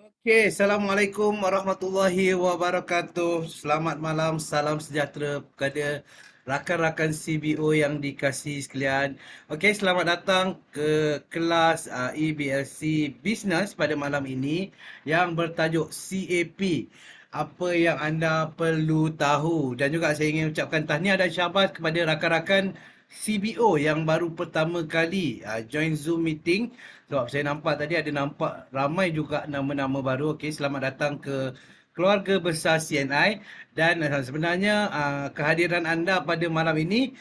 Okay, Assalamualaikum warahmatullahi wabarakatuh. Selamat malam, salam sejahtera kepada rakan-rakan CBO yang dikasihi sekalian. Okay, selamat datang ke kelas EBLC Business pada malam ini yang bertajuk CAP. Apa yang anda perlu tahu. Dan juga saya ingin ucapkan tahniah dan syabas kepada rakan-rakan CBO yang baru pertama kali join Zoom meeting. Sebab saya nampak tadi ada nampak ramai juga nama-nama baru. Okey, selamat datang ke keluarga besar CNI. Dan sebenarnya kehadiran anda pada malam ini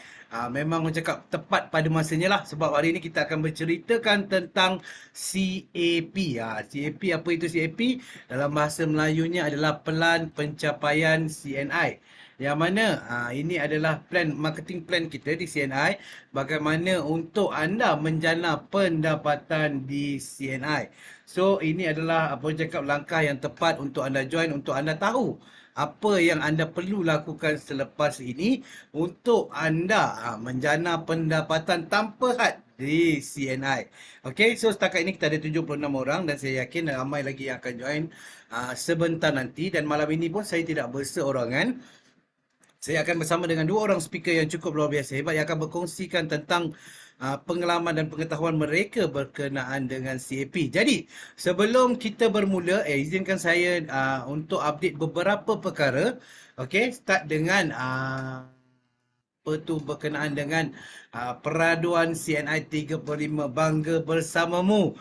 memang cakap tepat pada masanya lah. Sebab hari ini kita akan berceritakan tentang CAP. CAP, apa itu CAP? Dalam bahasa Melayunya adalah Pelan Pencapaian CNI. Yang mana ini adalah marketing plan kita di CNI, bagaimana untuk anda menjana pendapatan di CNI. So ini adalah apa cakap langkah yang tepat untuk anda join, untuk anda tahu apa yang anda perlu lakukan selepas ini untuk anda menjana pendapatan tanpa had di CNI. Okay, so setakat ini kita ada 76 orang dan saya yakin ramai lagi yang akan join sebentar nanti. Dan malam ini pun saya tidak berseorangan. Saya akan bersama dengan dua orang speaker yang cukup luar biasa hebat yang akan berkongsikan tentang pengalaman dan pengetahuan mereka berkenaan dengan CAP. Jadi, sebelum kita bermula, izinkan saya untuk update beberapa perkara. Okey, start dengan apa tu berkenaan dengan peraduan CNI 35 bangga bersamamu.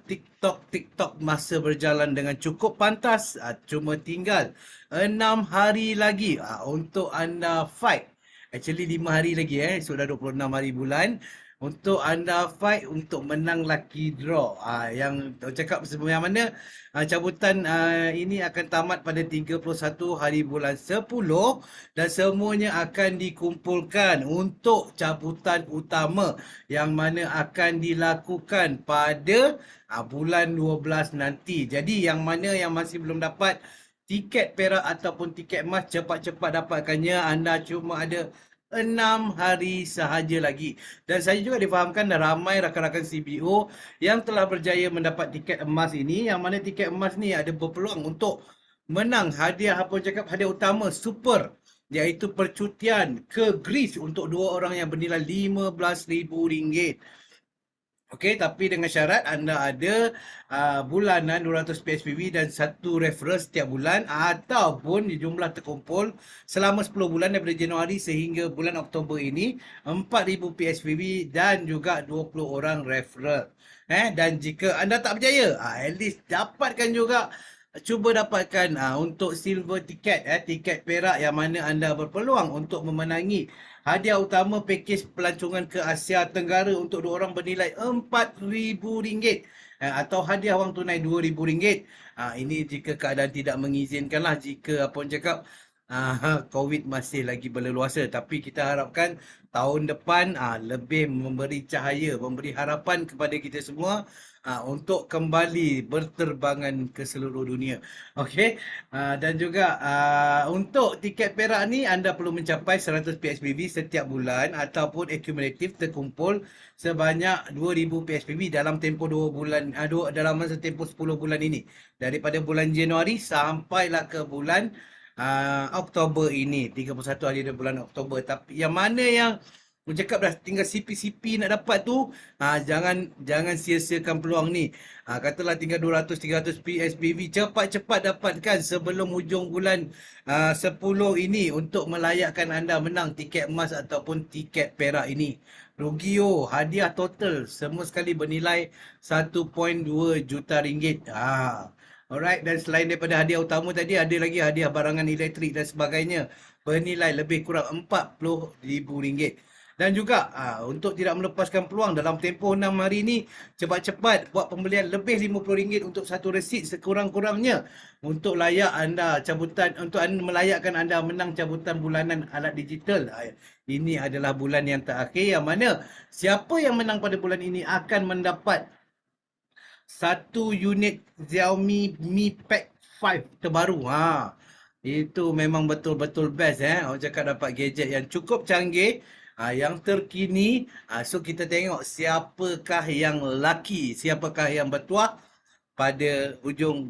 TikTok masa berjalan dengan cukup pantas. Cuma tinggal 6 hari lagi untuk anda fight. Actually 5 hari lagi sudah 26 hari bulan untuk anda fight untuk menang lucky draw. Yang cakap sebenarnya mana cabutan ini akan tamat pada 31 hari bulan 10 dan semuanya akan dikumpulkan untuk cabutan utama yang mana akan dilakukan pada bulan 12 nanti. Jadi yang mana yang masih belum dapat tiket perak ataupun tiket emas, cepat-cepat dapatkannya. Anda cuma ada 6 hari sahaja lagi. Dan saya juga difahamkan dan ramai rakan-rakan CBO yang telah berjaya mendapat tiket emas ini. Yang mana tiket emas ni ada berpeluang untuk menang hadiah, apa cakap, hadiah utama super, iaitu percutian ke Greece untuk dua orang yang bernilai RM15,000. Okey, tapi dengan syarat anda ada bulanan 200 PSPV dan satu referral setiap bulan, ataupun jumlah terkumpul selama 10 bulan daripada Januari sehingga bulan Oktober ini 4,000 PSPV dan juga 20 orang referral. Dan jika anda tak berjaya, at least dapatkan juga, cuba dapatkan untuk silver ticket, tiket perak yang mana anda berpeluang untuk memenangi hadiah utama pakej pelancongan ke Asia Tenggara untuk dua orang bernilai RM4,000, atau hadiah wang tunai RM2,000. Ini jika keadaan tidak mengizinkan lah, jika apa orang cakap COVID masih lagi berleluasa. Tapi kita harapkan tahun depan lebih memberi cahaya, memberi harapan kepada kita semua untuk kembali berterbangan ke seluruh dunia. Okey, dan juga untuk tiket perak ni anda perlu mencapai 100 PSPV setiap bulan ataupun akumulatif terkumpul sebanyak 2,000 PSPV dalam tempoh 2 bulan, dalam masa tempoh 10 bulan ini. Daripada bulan Januari sampailah ke bulan Oktober ini, 31 hari dari bulan Oktober. Tapi yang mana yang aku cakap dah tinggal CP-CP nak dapat tu, jangan sia-siakan peluang ni. Katalah tinggal 200-300 PSPV, cepat-cepat dapatkan sebelum hujung bulan 10 ini untuk melayakkan anda menang tiket emas ataupun tiket perak ini. Rugi hadiah total semua sekali bernilai 1.2 juta ringgit. Alright, dan selain daripada hadiah utama tadi, ada lagi hadiah barangan elektrik dan sebagainya bernilai lebih kurang RM40,000. Dan juga untuk tidak melepaskan peluang dalam tempoh 6 hari ini, cepat-cepat buat pembelian lebih RM50 untuk satu resit sekurang-kurangnya untuk layak anda cabutan, untuk melayakkan anda menang cabutan bulanan alat digital. Ini adalah bulan yang terakhir yang mana siapa yang menang pada bulan ini akan mendapat satu unit Xiaomi Mi Pad 5 terbaru. Itu memang betul-betul best Orang cakap dapat gadget yang cukup canggih, yang terkini. So kita tengok siapakah yang lucky, siapakah yang bertuah pada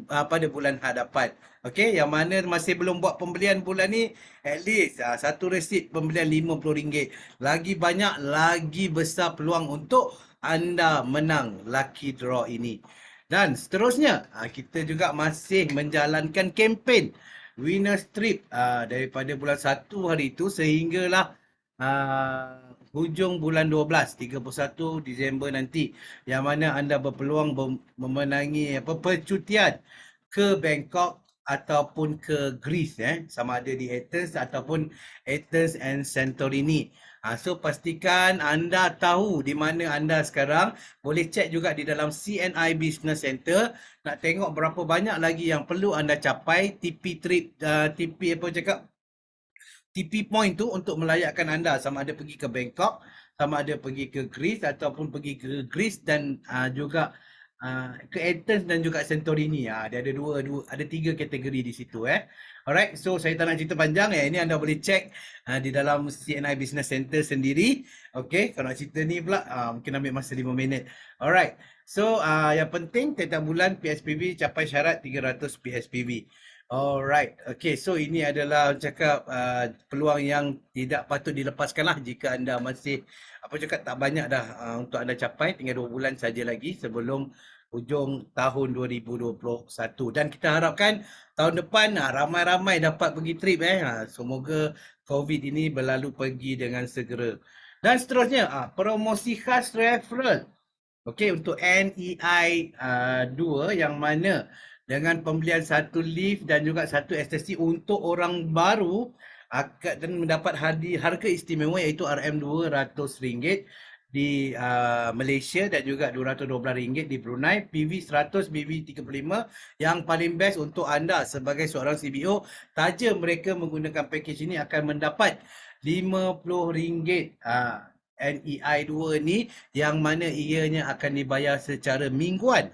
pada bulan hadapan. Okey, yang mana masih belum buat pembelian bulan ni, at least satu resit pembelian RM50. Lagi banyak, lagi besar peluang untuk anda menang lucky draw ini. Dan seterusnya, kita juga masih menjalankan kempen Winner's Trip daripada bulan 1 hari itu sehinggalah hujung bulan 12, 31 Disember nanti, yang mana anda berpeluang memenangi percutian ke Bangkok ataupun ke Greece, sama ada di Athens ataupun Athens and Santorini. So pastikan anda tahu di mana anda sekarang. Boleh cek juga di dalam CNI Business Center. Nak tengok berapa banyak lagi yang perlu anda capai. TP trip, TP apa cakap, TP point tu untuk melayakkan anda, sama ada pergi ke Bangkok, sama ada pergi ke Greece ataupun pergi ke Greece dan juga ke Athens dan juga Santorini. Dia ada ada 3 kategori di situ. Alright, so saya tak nak cerita panjang. Ini anda boleh cek di dalam CNI Business Center sendiri. Okay, kalau nak cerita ni pula mungkin ambil masa 5 minit. Alright, so yang penting tiap bulan PSPV capai syarat 300 PSPV. Alright, okay, so ini adalah cakap peluang yang tidak patut dilepaskan lah jika anda masih tak banyak dah untuk anda capai. Tinggal 2 bulan saja lagi sebelum hujung tahun 2021, dan kita harapkan tahun depan ramai-ramai dapat pergi trip. Semoga COVID ini berlalu pergi dengan segera. Dan seterusnya, promosi khas referral. Okey, untuk NEI 2, yang mana dengan pembelian satu lift dan juga satu ekstasi untuk orang baru akan mendapat harga istimewa iaitu RM200 di Malaysia dan juga RM212 di Brunei. PV100, PV35 yang paling best untuk anda sebagai seorang CBO. Taja mereka menggunakan package ini akan mendapat RM50 NEI 2 ni, yang mana ianya akan dibayar secara mingguan.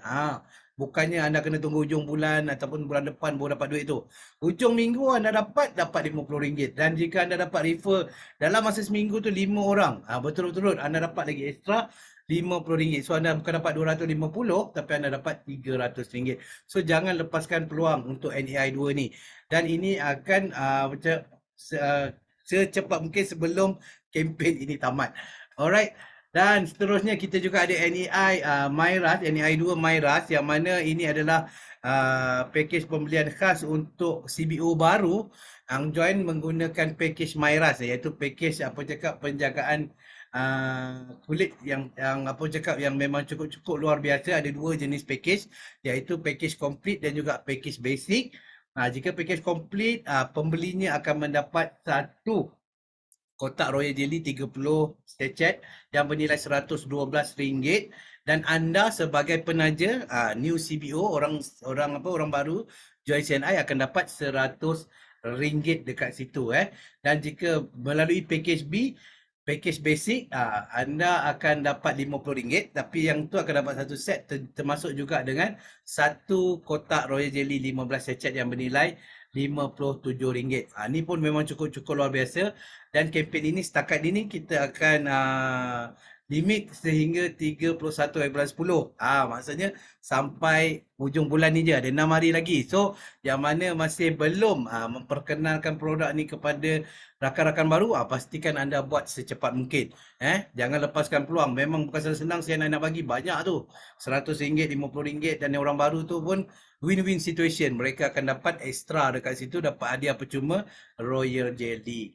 Bukannya anda kena tunggu hujung bulan ataupun bulan depan baru dapat duit tu. Hujung minggu anda dapat RM50. Dan jika anda dapat refer dalam masa seminggu tu 5 orang, betul-betul anda dapat lagi extra RM50. So anda bukan dapat 250 tapi anda dapat RM300. So jangan lepaskan peluang untuk NEI 2 ni. Dan ini akan secepat mungkin sebelum kempen ini tamat. Alright. Dan seterusnya kita juga ada NEI MyRAS, NEI 2 MyRAS, yang mana ini adalah package pembelian khas untuk CBO baru yang join menggunakan package MyRAS, iaitu package penjagaan kulit yang yang memang cukup luar biasa. Ada 2 jenis package, iaitu package complete dan juga package basic. Jika package complete, pembelinya akan mendapat satu kotak Royal Jelly 30 sachet yang bernilai RM112, dan anda sebagai penaja new CBO, orang baru join CNI akan dapat RM100 dekat situ. Dan jika melalui package B, package basic, anda akan dapat RM50, tapi yang tu akan dapat satu set termasuk juga dengan satu kotak Royal Jelly 15 sachet yang bernilai RM57. Ni pun memang cukup luar biasa. Dan kempen ini setakat ini kita akan limit sehingga 31 bulan 10. Maksudnya sampai hujung bulan ni je, ada 6 hari lagi. So yang mana masih belum memperkenalkan produk ni kepada rakan-rakan baru, pastikan anda buat secepat mungkin. Jangan lepaskan peluang. Memang bukan senang saya nak bagi banyak tu. RM100, RM50, dan orang baru tu pun win-win situation. Mereka akan dapat extra dekat situ, dapat hadiah percuma Royal Jelly.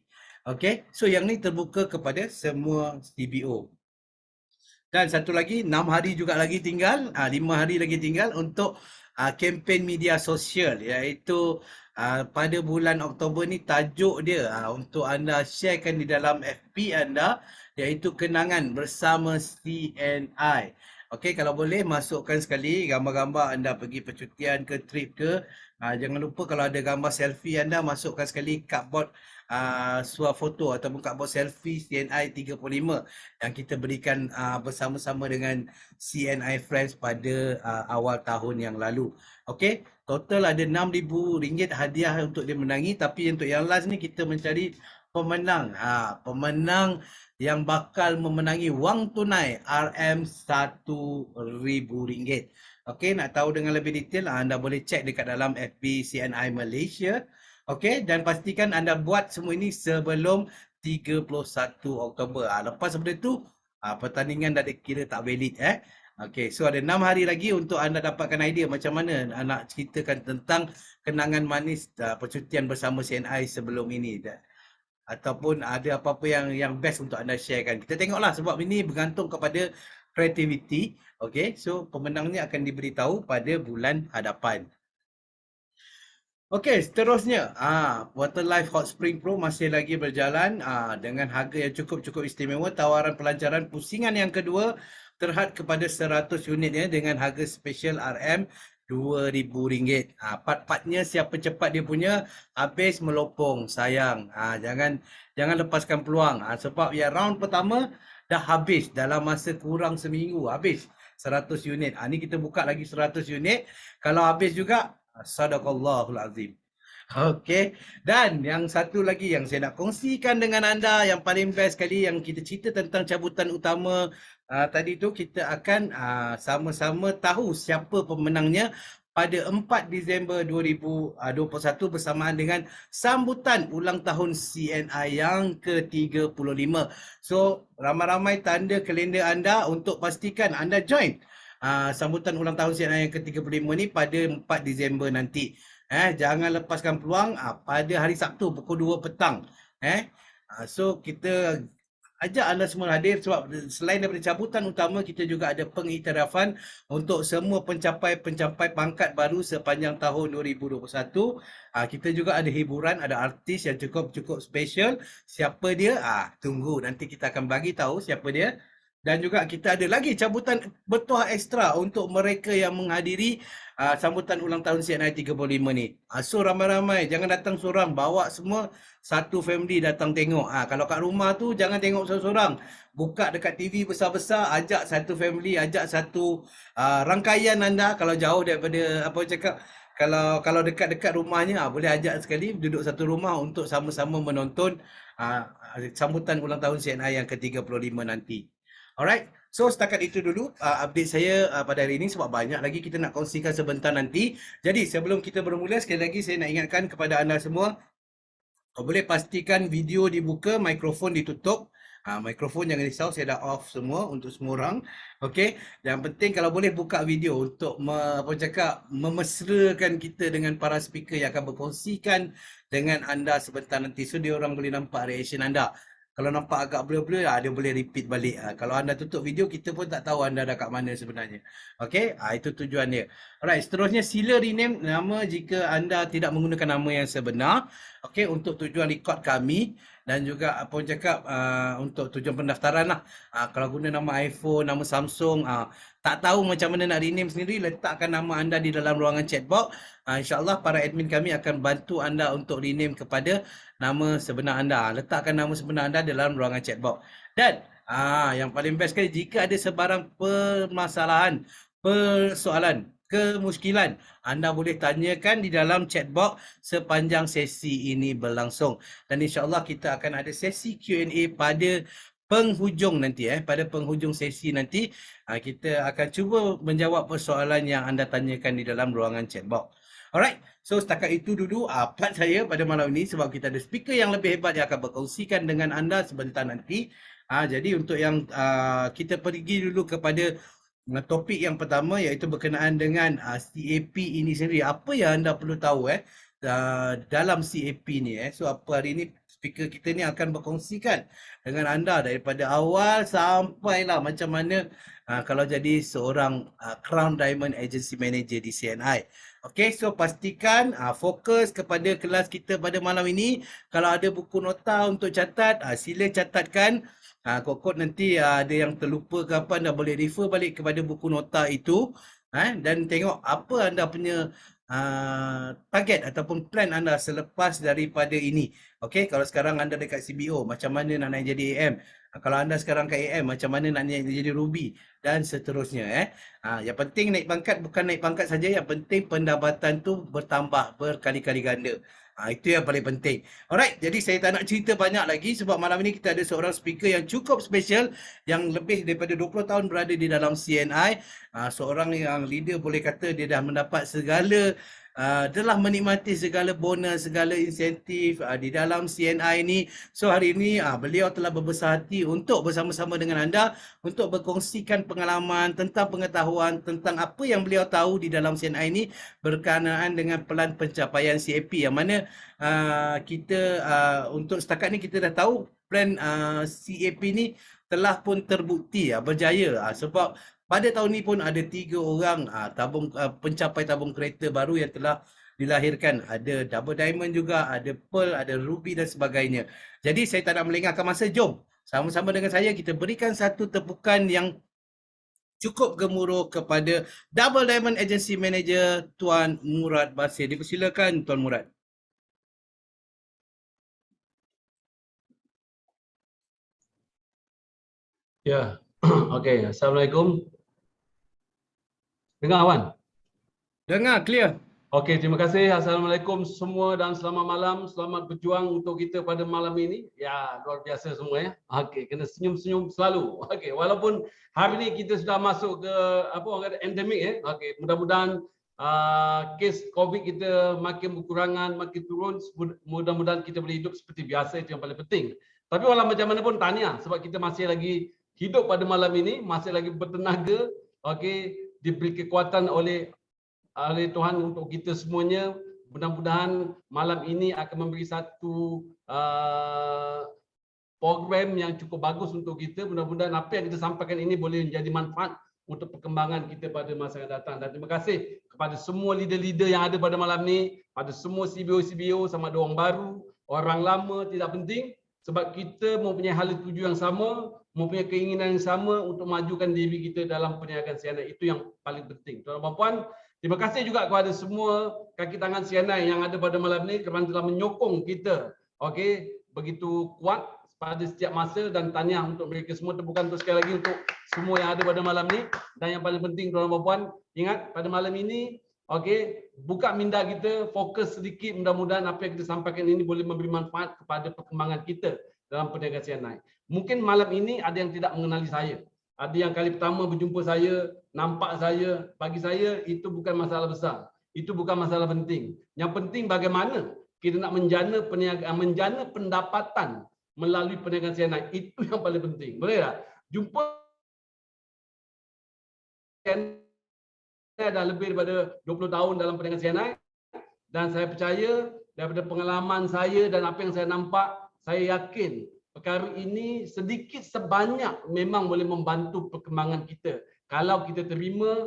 Okay, so yang ni terbuka kepada semua CBO. Dan satu lagi, 6 hari juga lagi tinggal, 5 hari lagi tinggal untuk kempen media sosial, iaitu pada bulan Oktober ni tajuk dia untuk anda sharekan di dalam FB anda, iaitu kenangan bersama CNI. Okey, kalau boleh masukkan sekali gambar-gambar anda pergi percutian ke trip ke. Jangan lupa kalau ada gambar selfie anda, masukkan sekali cardboard swafoto ataupun cardboard selfie CNI 35 yang kita berikan bersama-sama dengan CNI Friends pada awal tahun yang lalu. Okey, total ada RM6,000 hadiah untuk dia menangi, tapi untuk yang last ni kita mencari pemenang. Pemenang yang bakal memenangi wang tunai RM1,000. Okey, nak tahu dengan lebih detail, anda boleh cek dekat dalam FB CNI Malaysia. Okey, dan pastikan anda buat semua ini sebelum 31 Oktober. Lepas benda tu, pertandingan dah dikira tak valid Okey, so ada 6 hari lagi untuk anda dapatkan idea macam mana nak ceritakan tentang kenangan manis percutian bersama CNI sebelum ini. Ataupun ada apa-apa yang best untuk anda sharekan. Kita tengoklah sebab ini bergantung kepada kreativiti. Okay, so pemenangnya akan diberitahu pada bulan hadapan. Okey, seterusnya, Water Life Hot Spring Pro masih lagi berjalan dengan harga yang cukup istimewa. Tawaran pelancaran pusingan yang kedua terhad kepada 100 unit dengan harga special RM2,000. Part-partnya siapa cepat dia punya habis melopong, sayang. Jangan lepaskan peluang. Sebab ya round pertama dah habis dalam masa kurang seminggu, habis 100 unit. Ni kita buka lagi 100 unit. Kalau habis juga, Sadaqallahul Azim. Okey. Dan yang satu lagi yang saya nak kongsikan dengan anda, yang paling best sekali, yang kita cerita tentang cabutan utama tadi tu, kita akan sama-sama tahu siapa pemenangnya pada 4 Disember 2021 bersamaan dengan sambutan ulang tahun CNI yang ke-35. So, ramai-ramai tanda kalender anda untuk pastikan anda join sambutan ulang tahun CNI yang ke-35 ni pada 4 Disember nanti. Jangan lepaskan peluang pada hari Sabtu pukul 2 petang. So kita ajak anda semua hadir sebab selain daripada cabutan utama, kita juga ada pengiktirafan untuk semua pencapai pangkat baru sepanjang tahun 2021. Kita juga ada hiburan, ada artis yang cukup special. Siapa dia? Tunggu, nanti kita akan bagi tahu siapa dia. Dan juga kita ada lagi cabutan bertuah ekstra untuk mereka yang menghadiri sambutan ulang tahun CNI 35 ni. So ramai-ramai, jangan datang seorang, bawa semua satu family datang tengok. Kalau kat rumah tu jangan tengok seorang-seorang. Buka dekat TV besar-besar, ajak satu family, ajak satu rangkaian anda. Kalau jauh daripada apa cakap, kalau dekat-dekat rumahnya boleh ajak sekali duduk satu rumah untuk sama-sama menonton sambutan ulang tahun CNI yang ke-35 nanti. Alright, so setakat itu dulu update saya pada hari ini sebab banyak lagi kita nak kongsikan sebentar nanti. Jadi sebelum kita bermula, sekali lagi saya nak ingatkan kepada anda semua, boleh pastikan video dibuka, mikrofon ditutup. Mikrofon jangan risau, saya dah off semua untuk semua orang. Okey, yang penting kalau boleh buka video untuk memesrakan kita dengan para speaker yang akan berkongsikan dengan anda sebentar nanti. So dia orang boleh nampak reaction anda. Kalau nampak agak blur-blur, dia boleh repeat balik. Kalau anda tutup video, kita pun tak tahu anda dah kat mana sebenarnya. Okey, itu tujuan dia. Alright, seterusnya sila rename nama jika anda tidak menggunakan nama yang sebenar. Okey, untuk tujuan rekod kami dan juga apa orang cakap untuk tujuan pendaftaran lah. Kalau guna nama iPhone, nama Samsung, tak tahu macam mana nak rename sendiri, letakkan nama anda di dalam ruangan chatbox. InsyaAllah para admin kami akan bantu anda untuk rename kepada nama sebenar anda. Letakkan nama sebenar anda dalam ruangan chatbox. Dan yang paling best sekali, jika ada sebarang permasalahan, persoalan, kemuskilan, anda boleh tanyakan di dalam chatbox sepanjang sesi ini berlangsung. Dan insyaAllah kita akan ada sesi Q&A pada penghujung nanti. Pada penghujung sesi nanti, kita akan cuba menjawab persoalan yang anda tanyakan di dalam ruangan chatbox. Alright, so setakat itu dulu part saya pada malam ini sebab kita ada speaker yang lebih hebat yang akan berkongsikan dengan anda sebentar nanti. Jadi untuk yang kita pergi dulu kepada topik yang pertama, iaitu berkenaan dengan CAP ini sendiri. Apa yang anda perlu tahu dalam CAP ni So apa hari ini speaker kita ni akan berkongsikan dengan anda daripada awal sampailah macam mana kalau jadi seorang Crown Diamond Agency Manager di CNI. Okey, so pastikan fokus kepada kelas kita pada malam ini. Kalau ada buku nota untuk catat, sila catatkan. Kok nanti ada yang terlupa ke apa, anda boleh refer balik kepada buku nota itu dan tengok apa anda punya target ataupun plan anda selepas daripada ini. Okey, kalau sekarang anda dekat CBO, macam mana nak naik jadi AM? Kalau anda sekarang kat AM, macam mana nak naik jadi Ruby dan seterusnya yang penting naik pangkat, bukan naik pangkat saja, yang penting pendapatan tu bertambah berkali-kali ganda. Itu yang paling penting. Alright, jadi saya tak nak cerita banyak lagi sebab malam ini kita ada seorang speaker yang cukup special yang lebih daripada 20 tahun berada di dalam CNI. Seorang yang leader boleh kata dia dah mendapat segala telah menikmati segala bonus, segala insentif di dalam CNI ini. So hari ini beliau telah berbesar hati untuk bersama-sama dengan anda untuk berkongsikan pengalaman tentang pengetahuan tentang apa yang beliau tahu di dalam CNI ini berkenaan dengan pelan pencapaian CAP yang mana kita untuk setakat ni kita dah tahu plan CAP ni telah pun terbukti berjaya sebab pada tahun ni pun ada 3 orang pencapai tabung kereta baru yang telah dilahirkan. Ada double diamond juga, ada pearl, ada ruby dan sebagainya. Jadi saya tak nak melengahkan masa, jom sama-sama dengan saya kita berikan satu tepukan yang cukup gemuruh kepada Double Diamond Agency Manager Tuan Murad Basir. Dipersilakan Tuan Murad. Ya, okey. Assalamualaikum. Dengar Wan? Dengar clear. Okey, terima kasih. Assalamualaikum semua dan selamat malam. Selamat berjuang untuk kita pada malam ini. Ya, luar biasa semua ya. Okey, kena senyum-senyum selalu. Okey, walaupun hari ini kita sudah masuk ke apa orang kata endemik ya. Okey, mudah-mudahan kes COVID kita makin berkurangan, makin turun. Mudah-mudahan kita boleh hidup seperti biasa, itu yang paling penting. Tapi walau macam mana pun tahniah sebab kita masih lagi hidup pada malam ini, masih lagi bertenaga. Okey, diberi kekuatan oleh Tuhan untuk kita semuanya. Mudah-mudahan malam ini akan memberi satu program yang cukup bagus untuk kita. Mudah-mudahan apa yang kita sampaikan ini boleh menjadi manfaat untuk perkembangan kita pada masa yang datang. Dan terima kasih kepada semua leader-leader yang ada pada malam ini, pada semua CBO-CBO, sama ada orang baru, orang lama, tidak penting. Sebab kita mempunyai hala tuju yang sama, mempunyai keinginan yang sama untuk majukan diri kita dalam perniagaan CNI. Itu yang paling penting. Tuan-tuan dan puan, terima kasih juga kepada semua kaki tangan CNI yang ada pada malam ini kerana telah menyokong kita begitu kuat pada setiap masa, dan tahniah untuk mereka semua. Tepukan untuk sekali lagi untuk semua yang ada pada malam ini. Dan yang paling penting tuan-tuan dan puan, ingat pada malam ini buka minda kita, fokus sedikit. Mudah-mudahan apa yang kita sampaikan ini boleh memberi manfaat kepada perkembangan kita dalam perniagaan CNI. Mungkin malam ini ada yang tidak mengenali saya. Ada yang kali pertama berjumpa saya, nampak saya. Bagi saya itu bukan masalah besar. Itu bukan masalah penting. Yang penting bagaimana kita nak menjana perniagaan, menjana pendapatan melalui perniagaan CNI. Itu yang paling penting. Boleh tak? Jumpa saya dah lebih daripada 20 tahun dalam perniagaan CNI, dan saya percaya daripada pengalaman saya dan apa yang saya nampak, saya yakin perkara ini sedikit sebanyak memang boleh membantu perkembangan kita kalau kita terima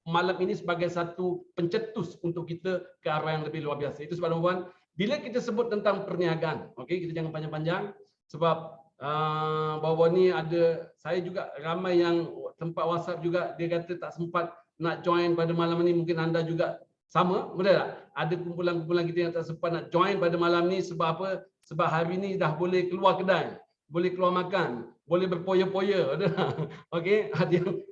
malam ini sebagai satu pencetus untuk kita ke arah yang lebih luar biasa. Itu sebab tuan-tuan, bila kita sebut tentang perniagaan, kita jangan panjang-panjang sebab bahawa ni ada saya juga ramai yang tempat WhatsApp juga, dia kata tak sempat nak join pada malam ni. Mungkin anda juga sama, betul tak? Ada kumpulan-kumpulan kita yang tak sempat nak join pada malam ni sebab apa? Sebab hari ni dah boleh keluar kedai, boleh keluar makan, boleh berpoya-poya.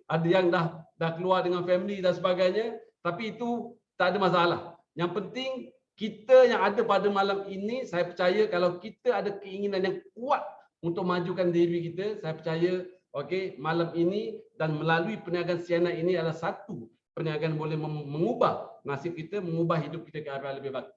Ada yang dah keluar dengan family dan sebagainya, tapi itu tak ada masalah. Yang penting kita yang ada pada malam ini, saya percaya kalau kita ada keinginan yang kuat untuk majukan diri kita, saya percaya malam ini dan melalui perniagaan CNI ini adalah satu perniagaan boleh mengubah nasib kita, mengubah hidup kita ke arah lebih baik.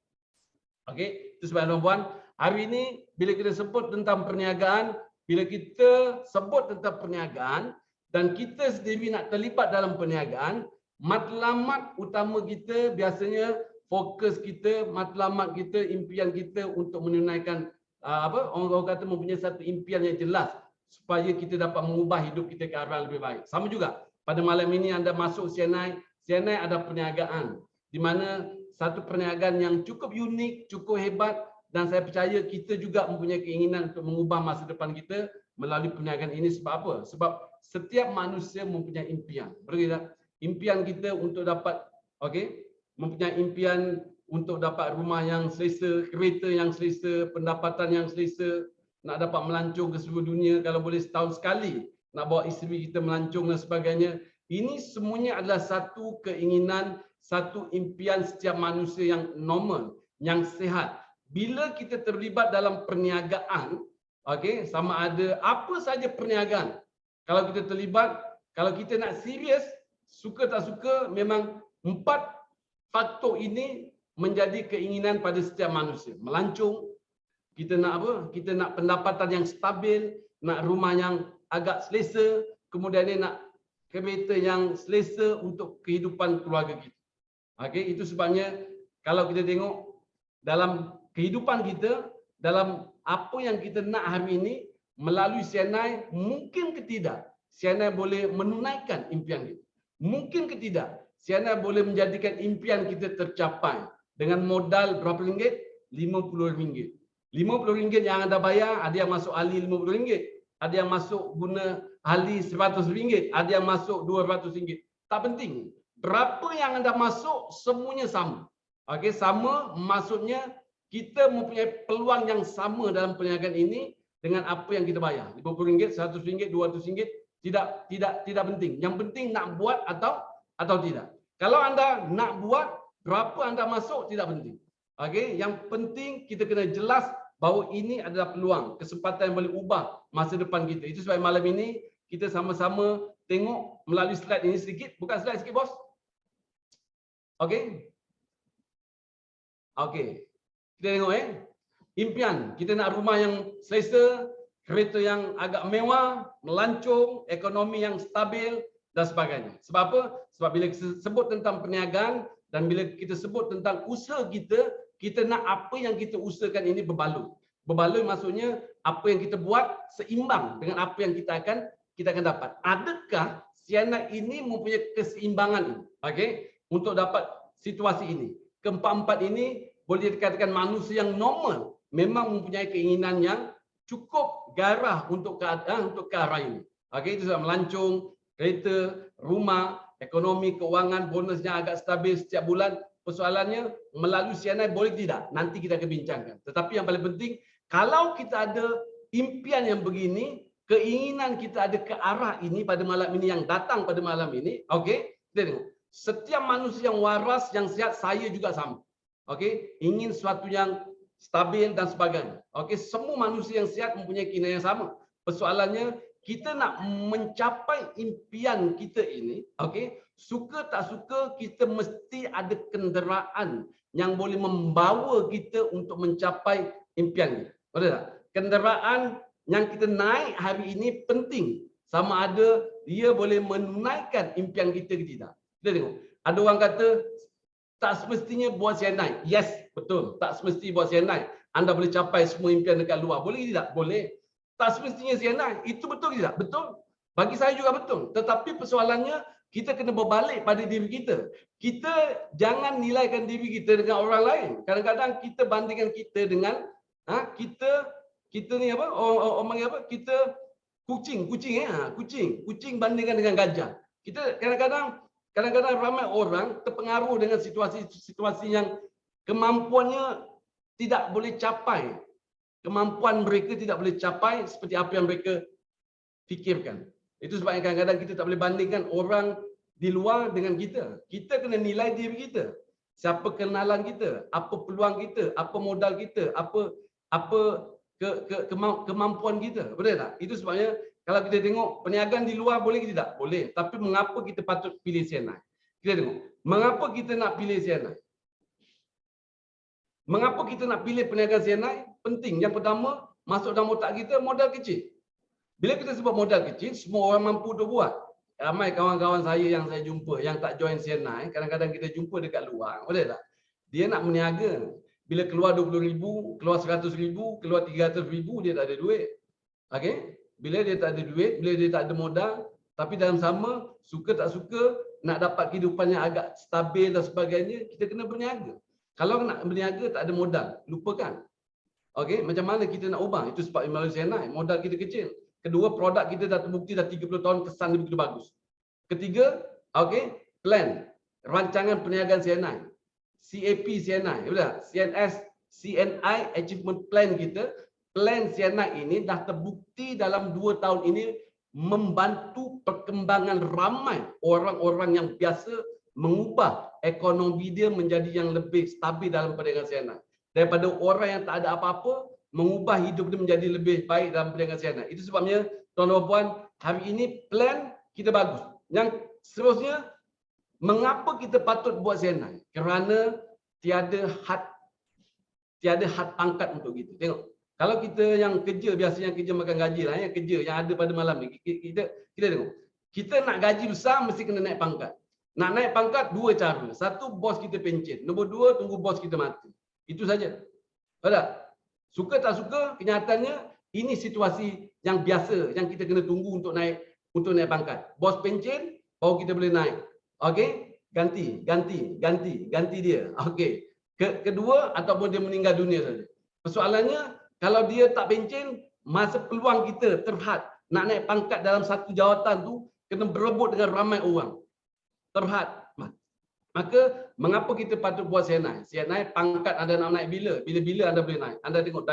Itu sebab tuan-tuan, hari ini bila kita sebut tentang perniagaan, bila kita sebut tentang perniagaan dan kita sendiri nak terlibat dalam perniagaan, matlamat utama kita biasanya fokus kita, matlamat kita, impian kita untuk menunaikan orang kata mempunyai satu impian yang jelas supaya kita dapat mengubah hidup kita ke arah lebih baik. Sama juga pada malam ini anda masuk CNI, CNI ada perniagaan di mana satu perniagaan yang cukup unik, cukup hebat, dan saya percaya kita juga mempunyai keinginan untuk mengubah masa depan kita melalui perniagaan ini. Sebab apa? Sebab setiap manusia mempunyai impian. Betul tak? Impian kita untuk dapat mempunyai impian untuk dapat rumah yang selesa, kereta yang selesa, pendapatan yang selesa, nak dapat melancong ke seluruh dunia, kalau boleh setahun sekali nak bawa isteri kita melancong dan sebagainya. Ini semuanya adalah satu keinginan, satu impian setiap manusia yang normal, yang sihat. Bila kita terlibat dalam perniagaan, okey, sama ada apa saja perniagaan. Kalau kita terlibat, kalau kita nak serius, suka tak suka, memang 4 faktor ini menjadi keinginan pada setiap manusia. Melancong, kita nak apa? Kita nak pendapatan yang stabil, nak rumah yang agak selesa, kemudian ni nak kereta yang selesa untuk kehidupan keluarga kita. Okey, itu sebabnya kalau kita tengok dalam kehidupan kita, dalam apa yang kita nak hari ini, melalui CNI, mungkin ke tidak, CNI boleh menunaikan impian kita. Mungkin ke tidak, CNI boleh menjadikan impian kita tercapai. Dengan modal berapa ringgit? RM50. RM50 yang anda bayar, ada yang masuk ahli RM50, ada yang masuk guna ahli RM100, ada yang masuk RM200. Tak penting. Berapa yang anda masuk, semuanya sama. Okey, sama maksudnya kita mempunyai peluang yang sama dalam perniagaan ini dengan apa yang kita bayar. RM50, RM100, RM200, tidak penting. Yang penting nak buat atau tidak. Kalau anda nak buat, berapa anda masuk tidak penting. Okey, yang penting kita kena jelas bahawa ini adalah peluang, kesempatan yang boleh ubah masa depan kita. Itu sebab malam ini kita sama-sama tengok melalui slide ini sedikit, bukan slide sikit bos. Okey. Okey. Kita tengok impian, kita nak rumah yang selesa, kereta yang agak mewah, melancong, ekonomi yang stabil dan sebagainya. Sebab apa? Sebab bila kita sebut tentang perniagaan dan bila kita sebut tentang usaha kita, kita nak apa yang kita usahakan ini berbaloi. Berbaloi maksudnya apa yang kita buat seimbang dengan apa yang kita akan dapat. Adakah CNI ini mempunyai keseimbangan ini? Okey, untuk dapat situasi ini. Keempat-empat ini boleh dikatakan manusia yang normal memang mempunyai keinginan yang cukup garah untuk ke arah ini. Okey, itu sebab melancong, kereta, rumah, ekonomi, keuangan, bonusnya agak stabil setiap bulan. Persoalannya melalui CNI boleh tidak? Nanti kita akan bincangkan. Tetapi yang paling penting, kalau kita ada impian yang begini, keinginan kita ada ke arah ini pada malam ini, yang datang pada malam ini, okey, kita tengok. Setiap manusia yang waras, yang sihat, saya juga sama. Okey, ingin sesuatu yang stabil dan sebagainya. Okey, semua manusia yang sihat mempunyai keinginan yang sama. Persoalannya kita nak mencapai impian kita ini, okey, suka tak suka kita mesti ada kenderaan yang boleh membawa kita untuk mencapai impian kita. Betul tak? Kenderaan yang kita naik hari ini penting. Sama ada dia boleh menunaikan impian kita ke tidak. Kita tengok. Ada orang kata tak semestinya buat CNI. Yes, betul. Tak semesti buat CNI. Anda boleh capai semua impian dekat luar. Boleh tidak? Boleh. Tak semestinya CNI. Itu betul tidak? Betul. Bagi saya juga betul. Tetapi persoalannya kita kena berbalik pada diri kita. Kita jangan nilaikan diri kita dengan orang lain. Kadang-kadang kita bandingkan kita dengan kita ni apa? Orang panggil apa? Kita kucing bandingkan dengan gajah. Kita kadang-kadang ramai orang terpengaruh dengan situasi yang kemampuannya tidak boleh capai. Kemampuan mereka tidak boleh capai seperti apa yang mereka fikirkan. Itu sebabnya kadang-kadang kita tak boleh bandingkan orang di luar dengan kita. Kita kena nilai diri kita. Siapa kenalan kita, apa peluang kita, apa modal kita, apa kemampuan kita. Betul tak? Itu sebabnya kalau kita tengok perniagaan di luar boleh ke tidak? Boleh. Tapi mengapa kita patut pilih CNI? Kita tengok. Mengapa kita nak pilih CNI? Mengapa kita nak pilih perniagaan CNI? Penting. Yang pertama, masuk dalam otak kita modal kecil. Bila kita sebut modal kecil, semua orang mampu untuk buat. Ramai kawan-kawan saya yang saya jumpa yang tak join CNI, kadang-kadang kita jumpa dekat luar. Betul tak? Dia nak berniaga. Bila keluar RM20,000, keluar RM100,000, keluar RM300,000, dia tak ada duit. Okey? Bila dia tak ada duit, bila dia tak ada modal, tapi dalam sama, suka tak suka, nak dapat kehidupan yang agak stabil dan sebagainya, kita kena berniaga. Kalau nak berniaga, tak ada modal. Lupakan. Okey? Macam mana kita nak ubah? Itu sebab melalui CNI. Modal kita kecil. Kedua, produk kita dah terbukti dah 30 tahun, kesan dia begitu bagus. Ketiga, okey, plan. Rancangan perniagaan CNI. CAP CNI. Betul? CNI Achievement Plan kita. Plan CNI ini dah terbukti dalam 2 tahun ini membantu perkembangan ramai orang-orang yang biasa, mengubah ekonomi dia menjadi yang lebih stabil dalam perniagaan CNI. daripada orang yang tak ada apa-apa mengubah hidup dia menjadi lebih baik dalam perniagaan CNI. Itu sebabnya tuan-tuan dan puan, hari ini plan kita bagus. Yang seterusnya, mengapa kita patut buat CNI? Kerana tiada had pangkat untuk kita. Tengok, kalau kita yang kerja, biasanya kerja makan gaji lah, yang kerja yang ada pada malam ni, kita tengok, kita nak gaji besar mesti kena naik pangkat. Nak naik pangkat dua cara. Satu, bos kita pencen. Nombor dua, tunggu bos kita mati. Itu saja. Betul tak? Suka tak suka, kenyataannya ini situasi yang biasa yang kita kena tunggu untuk naik pangkat. Bos pencen, baru kita boleh naik. Okey? Ganti dia. Okey. Kedua, ataupun dia meninggal dunia saja. Persoalannya, kalau dia tak pencen, masa peluang kita terhad nak naik pangkat dalam satu jawatan tu kena berebut dengan ramai orang. Terhad. Maka mengapa kita patut buat CNI? CNI pangkat anda nak naik bila? Bila anda boleh naik. Anda tengok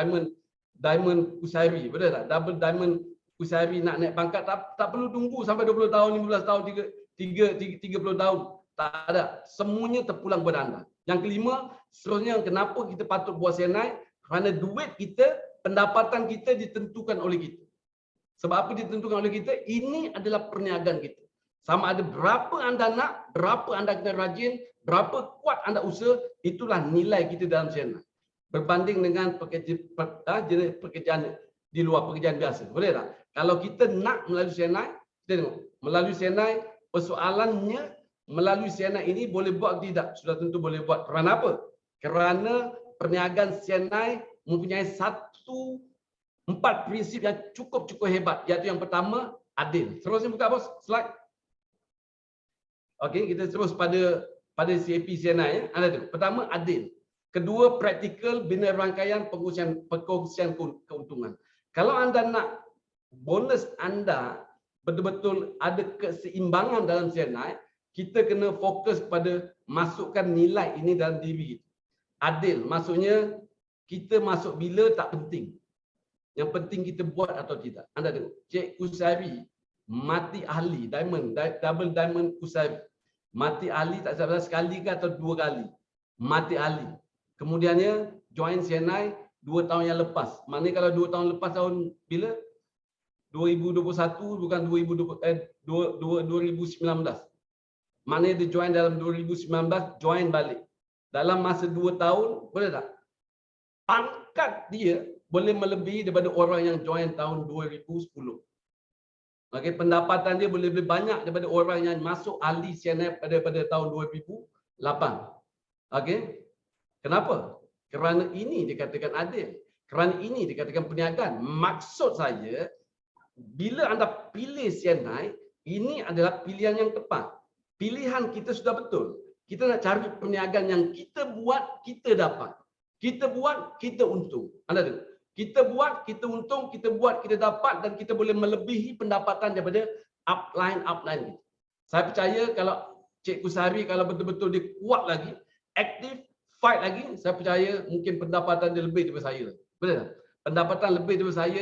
Diamond Kushairi, betul tak? Double Diamond Kushairi nak naik pangkat tak perlu tunggu sampai 20 tahun, 15 tahun, 30 tahun. Tak ada. Semuanya terpulang kepada anda. Yang kelima, seterusnya kenapa kita patut buat CNI? Kerana duit kita, pendapatan kita ditentukan oleh kita. Sebab apa ditentukan oleh kita? Ini adalah perniagaan kita. Sama ada berapa anda nak, berapa anda kena rajin, berapa kuat anda usaha, itulah nilai kita dalam CNI. Berbanding dengan pekerjaan di luar, pekerjaan biasa. Boleh tak? Kalau kita nak melalui CNI, kita tengok. Melalui CNI, persoalannya melalui CNI ini boleh buat tidak? Sudah tentu boleh buat. Kerana apa? Kerana perniagaan CNI mempunyai 4 prinsip yang cukup hebat. Iaitu yang pertama, adil. Terusnya buka bos, slide. Okey, kita terus pada CAP CNI ya. Anda tengok. Pertama, adil. Kedua, praktikal, bina rangkaian perkongsian keuntungan. Kalau anda nak bonus anda betul-betul ada keseimbangan dalam CNI, kita kena fokus pada masukkan nilai ini dalam diri kita. Adil, maksudnya kita masuk bila tak penting. Yang penting kita buat atau tidak. Anda tengok, Cik Kushairi mati ahli, double diamond Kushairi. Mati ahli tak salah sekali ke atau 2 kali. Mati ahli. Kemudiannya join CNI 2 tahun yang lepas. Maknanya kalau 2 tahun lepas tahun bila? 2021 bukan 2019. Maknanya dia join dalam 2019, join balik. Dalam masa 2 tahun, boleh tak? Pangkat dia boleh melebihi daripada orang yang join tahun 2010. Okey, pendapatan dia boleh lebih banyak daripada orang yang masuk ahli CNI pada tahun 2008. Okey. Kenapa? Kerana ini dikatakan adil. Kerana ini dikatakan perniagaan. Maksud saya, bila anda pilih CNI, ini adalah pilihan yang tepat. Pilihan kita sudah betul. Kita nak cari perniagaan yang kita buat, kita dapat. Kita buat, kita untung. Anda tengok. Kita buat, kita untung, kita buat, kita dapat dan kita boleh melebihi pendapatan daripada upline kita. Saya percaya kalau Cik Kushairi kalau betul-betul dia kuat lagi, aktif, fight lagi, saya percaya mungkin pendapatan dia lebih daripada saya. Betul tak? Pendapatan lebih daripada saya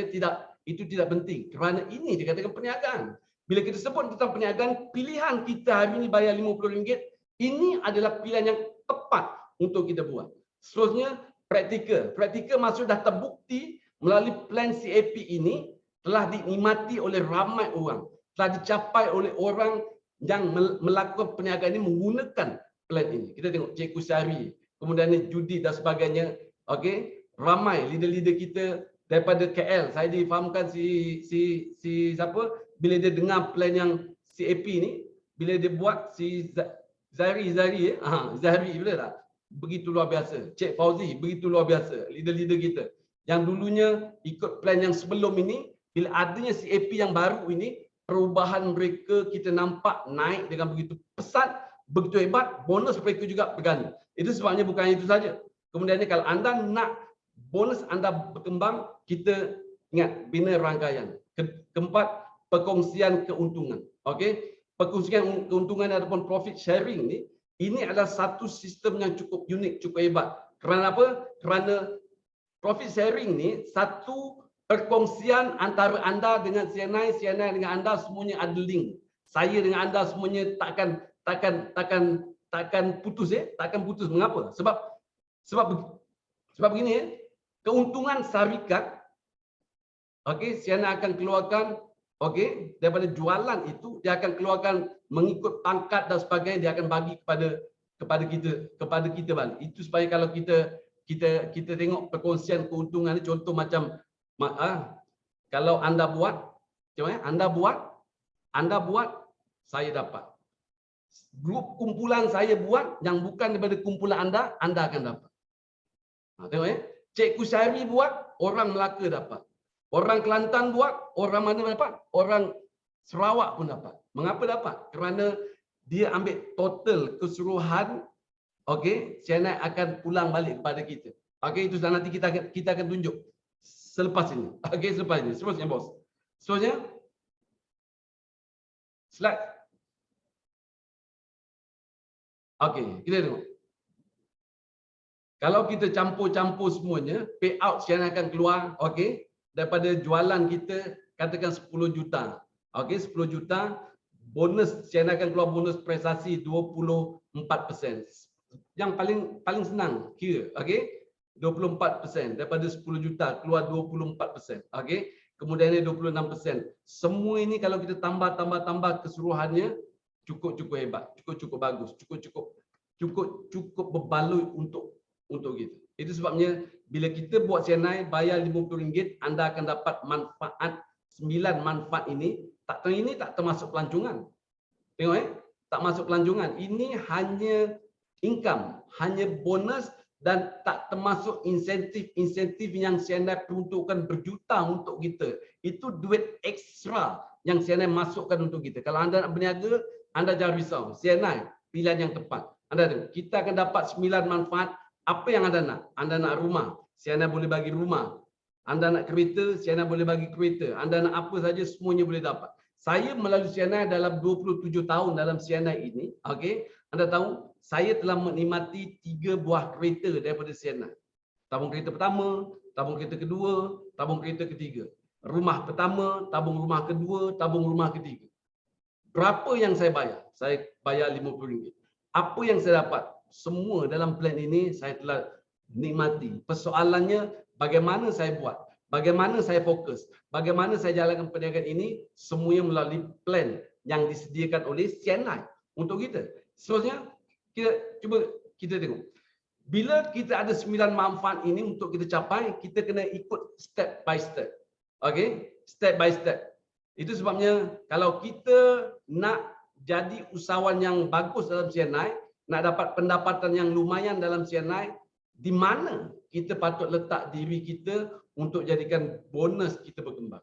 itu tidak penting. Kerana ini dikatakan perniagaan. Bila kita sebut tentang perniagaan, pilihan kita hari ini bayar RM50, ini adalah pilihan yang tepat untuk kita buat. Seterusnya, praktikal. Praktikal maksud dah terbukti melalui plan CAP ini telah dinikmati oleh ramai orang. Telah dicapai oleh orang yang melakukan perniagaan ini menggunakan plan ini. Kita tengok Cik Kushairi, kemudian Judith dan sebagainya. Okey, ramai leader-leader kita daripada KL. Saya difahamkan si siapa bila dia dengar plan yang CAP ni, bila dia buat si Zahri betul tak? Begitu luar biasa. Cik Fauzi begitu luar biasa. Leader-leader kita yang dulunya ikut plan yang sebelum ini, bila adanya CAP yang baru ini, perubahan mereka kita nampak naik dengan begitu pesat, begitu hebat, bonus mereka juga berganda. Itu sebabnya bukan itu saja. Kemudiannya kalau anda nak bonus anda berkembang, kita ingat bina rangkaian. Keempat, perkongsian keuntungan. Okey, perkongsian keuntungan ataupun profit sharing ni, ini adalah satu sistem yang cukup unik, cukup hebat. Kerana apa? Kerana profit sharing ni satu perkongsian antara anda dengan CNI, CNI dengan anda semuanya ada link. Saya dengan anda semuanya takkan putus takkan putus. Mengapa? Sebab Sebab begini ya, keuntungan syarikat, okey, CNI akan keluarkan, okey, daripada jualan itu dia akan keluarkan mengikut pangkat dan sebagainya, dia akan bagi kepada kita balik. Itu supaya kalau kita tengok perkongsian keuntungan ni, contoh macam kalau anda buat, anda buat, saya dapat. Grup kumpulan saya buat yang bukan daripada kumpulan anda akan dapat. Tengok ya. Cikgu Syahri buat, orang Melaka dapat. Orang Kelantan buat, orang mana dapat? Orang Sarawak pun dapat. Mengapa dapat? Kerana dia ambil total keseluruhan, okey, CNI akan pulang balik kepada kita. Okey, itu nanti kita akan tunjuk selepas ini. Okey, selepas ini. Seterusnya, bos. Seterusnya, slide. Okey, kita tengok. Kalau kita campur-campur semuanya, payout CNI akan keluar, okey, daripada jualan kita, katakan 10 juta. Okey, 10 juta, bonus CNI akan keluar bonus prestasi 24%. Yang paling senang kira, okey, 24% daripada 10 juta keluar 24%, okey. Kemudian ini 26%. Semua ini kalau kita tambah keseluruhannya cukup hebat, cukup bagus, cukup berbaloi untuk kita. Itu sebabnya bila kita buat CNI bayar RM50, anda akan dapat manfaat 9 manfaat ini. Ini tak termasuk pelancongan. Tengok tak masuk pelancongan. Ini hanya income, hanya bonus dan tak termasuk insentif yang CNI peruntukkan berjuta untuk kita. Itu duit ekstra yang CNI masukkan untuk kita. Kalau anda nak berniaga, anda jangan risau. CNI pilihan yang tepat. Anda tengok, kita akan dapat 9 manfaat. Apa yang anda nak? Anda nak rumah, CNI boleh bagi rumah. Anda nak kereta, CNI boleh bagi kereta. Anda nak apa saja, semuanya boleh dapat. Saya melalui CNI dalam 27 tahun dalam CNI ini, okey, anda tahu, saya telah menikmati 3 buah kereta daripada CNI. Tabung kereta pertama, tabung kereta kedua, tabung kereta ketiga. Rumah pertama, tabung rumah kedua, tabung rumah ketiga. Berapa yang saya bayar? Saya bayar RM50. Apa yang saya dapat? Semua dalam plan ini saya telah nikmati. Persoalannya bagaimana saya buat, bagaimana saya fokus, bagaimana saya jalankan perniagaan ini, semuanya melalui plan yang disediakan oleh CNI untuk kita. Seterusnya, kita tengok. Bila kita ada 9 manfaat ini untuk kita capai, kita kena ikut step by step. Okey, step by step. Itu sebabnya kalau kita nak jadi usahawan yang bagus dalam CNI, nak dapat pendapatan yang lumayan dalam CNI, di mana kita patut letak diri kita untuk jadikan bonus kita berkembang.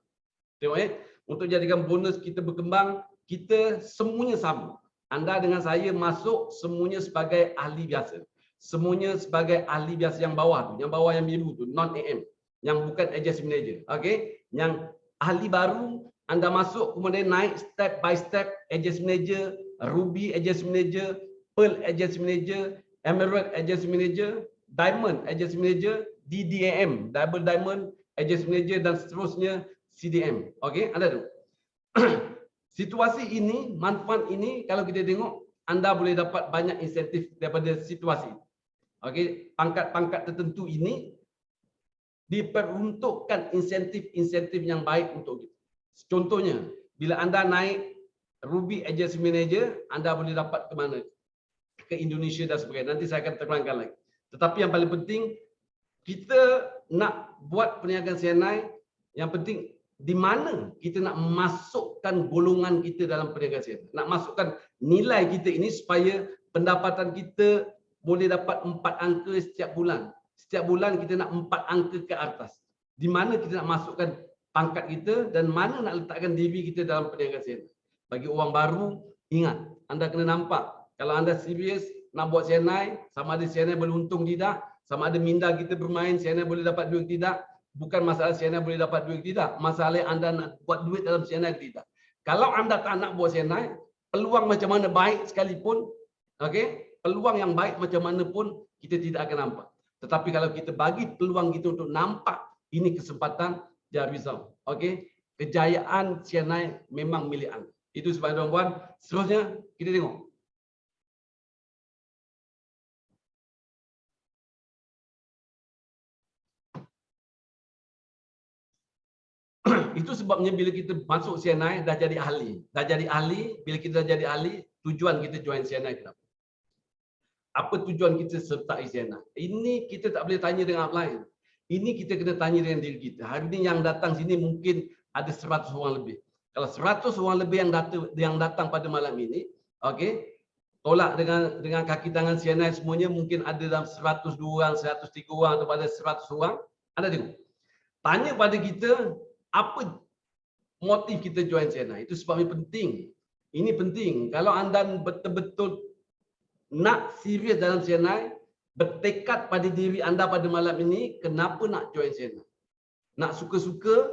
Tengok untuk jadikan bonus kita berkembang, kita semuanya sama. Anda dengan saya masuk semuanya sebagai ahli biasa. Semuanya sebagai ahli biasa yang bawah tu, yang bawah yang biru tu, non-AM, yang bukan agency manager. Okey, yang ahli baru anda masuk kemudian naik step by step, agency manager, Ruby agency manager, Pearl Agency Manager, Emerald Agency Manager, Diamond Agency Manager, DDAM, Double Diamond Agency Manager dan seterusnya CDM. Okey, anda tahu. Situasi ini, manfaat ini kalau kita tengok, anda boleh dapat banyak insentif daripada situasi. Okey, pangkat-pangkat tertentu ini diperuntukkan insentif yang baik untuk kita. Contohnya, bila anda naik Ruby Agency Manager, anda boleh dapat ke mana? Ke Indonesia dan sebagainya. Nanti saya akan terangkan lagi. Tetapi yang paling penting, kita nak buat perniagaan CNI, yang penting di mana kita nak masukkan golongan kita dalam perniagaan CNI. Nak masukkan nilai kita ini supaya pendapatan kita boleh dapat 4 angka setiap bulan. Setiap bulan kita nak 4 angka ke atas. Di mana kita nak masukkan pangkat kita dan mana nak letakkan diri kita dalam perniagaan CNI. Bagi orang baru, ingat, anda kena nampak kalau anda serius nak buat CNI, sama ada CNI boleh untung tidak, sama ada minda kita bermain, CNI boleh dapat duit tidak, bukan masalah CNI boleh dapat duit tidak, masalah anda nak buat duit dalam CNI tidak. Kalau anda tak nak buat CNI, peluang macam mana baik sekalipun, okey, peluang yang baik macam mana pun kita tidak akan nampak. Tetapi kalau kita bagi peluang kita untuk nampak, ini kesempatan, jangan risau. Okey, kejayaan CNI memang milik anda. Itu sebab tuan-tuan, seterusnya kita tengok. Itu sebabnya bila kita masuk CNI dah jadi ahli. Bila kita dah jadi ahli, tujuan kita join CNI kenapa? Apa tujuan kita sertai CNI? Ini kita tak boleh tanya dengan orang lain. Ini kita kena tanya dengan diri kita. Hari ini yang datang sini mungkin ada 100 orang lebih. Kalau 100 orang lebih yang datang pada malam ini, okey, tolak dengan kaki tangan CNI semuanya, mungkin ada dalam 102 orang, 103 orang atau pada 100 orang. Anda tengok. Tanya pada kita, apa motif kita join CNI? Itu sebabnya penting. Ini penting. Kalau anda betul-betul nak serius dalam CNI, bertekad pada diri anda pada malam ini, kenapa nak join CNI? Nak suka-suka,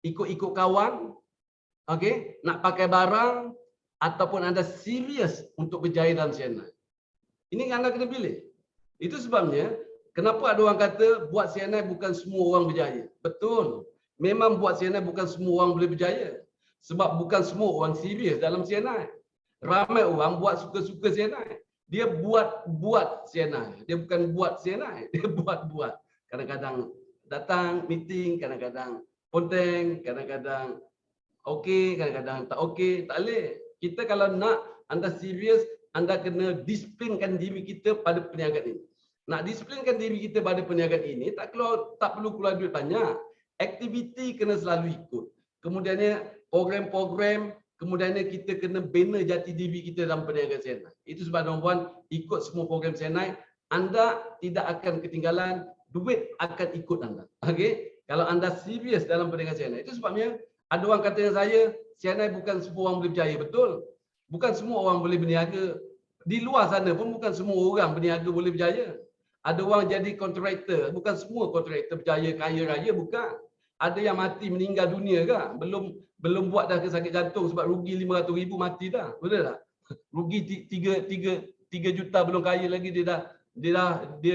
ikut-ikut kawan, okey, nak pakai barang, ataupun anda serius untuk berjaya dalam CNI. Ini yang anda kena pilih. Itu sebabnya, kenapa ada orang kata buat CNI bukan semua orang berjaya. Betul. Memang buat CNI bukan semua orang boleh berjaya. Sebab bukan semua orang serius dalam CNI. Ramai orang buat suka-suka CNI. Dia buat CNI. Dia bukan buat CNI. Dia buat. Kadang-kadang datang meeting, kadang-kadang ponteng, kadang-kadang okey, kadang-kadang tak okey. Tak boleh. Kita kalau nak anda serius, anda kena disiplinkan diri kita pada perniagaan ini. Nak disiplinkan diri kita pada perniagaan ini, tak perlu keluar duit banyak. Aktiviti kena selalu ikut. Kemudiannya program-program, kemudiannya kita kena bina jati diri kita dalam perniagaan CNI. Itu sebab tuan-tuan ikut semua program CNI, anda tidak akan ketinggalan, duit akan ikut anda. Okey? Kalau anda serius dalam perniagaan CNI. Itu sebabnya ada orang kata dengan saya, CNI bukan semua orang boleh berjaya. Betul. Bukan semua orang boleh berniaga. Di luar sana pun bukan semua orang berniaga boleh berjaya. Ada orang jadi kontraktor. Bukan semua kontraktor berjaya, kaya raya. Bukan. Ada yang mati meninggal dunia ke? Belum buat dah ke sakit jantung sebab rugi 500,000 mati dah. Betul tak? Rugi 3 juta belum kaya lagi dia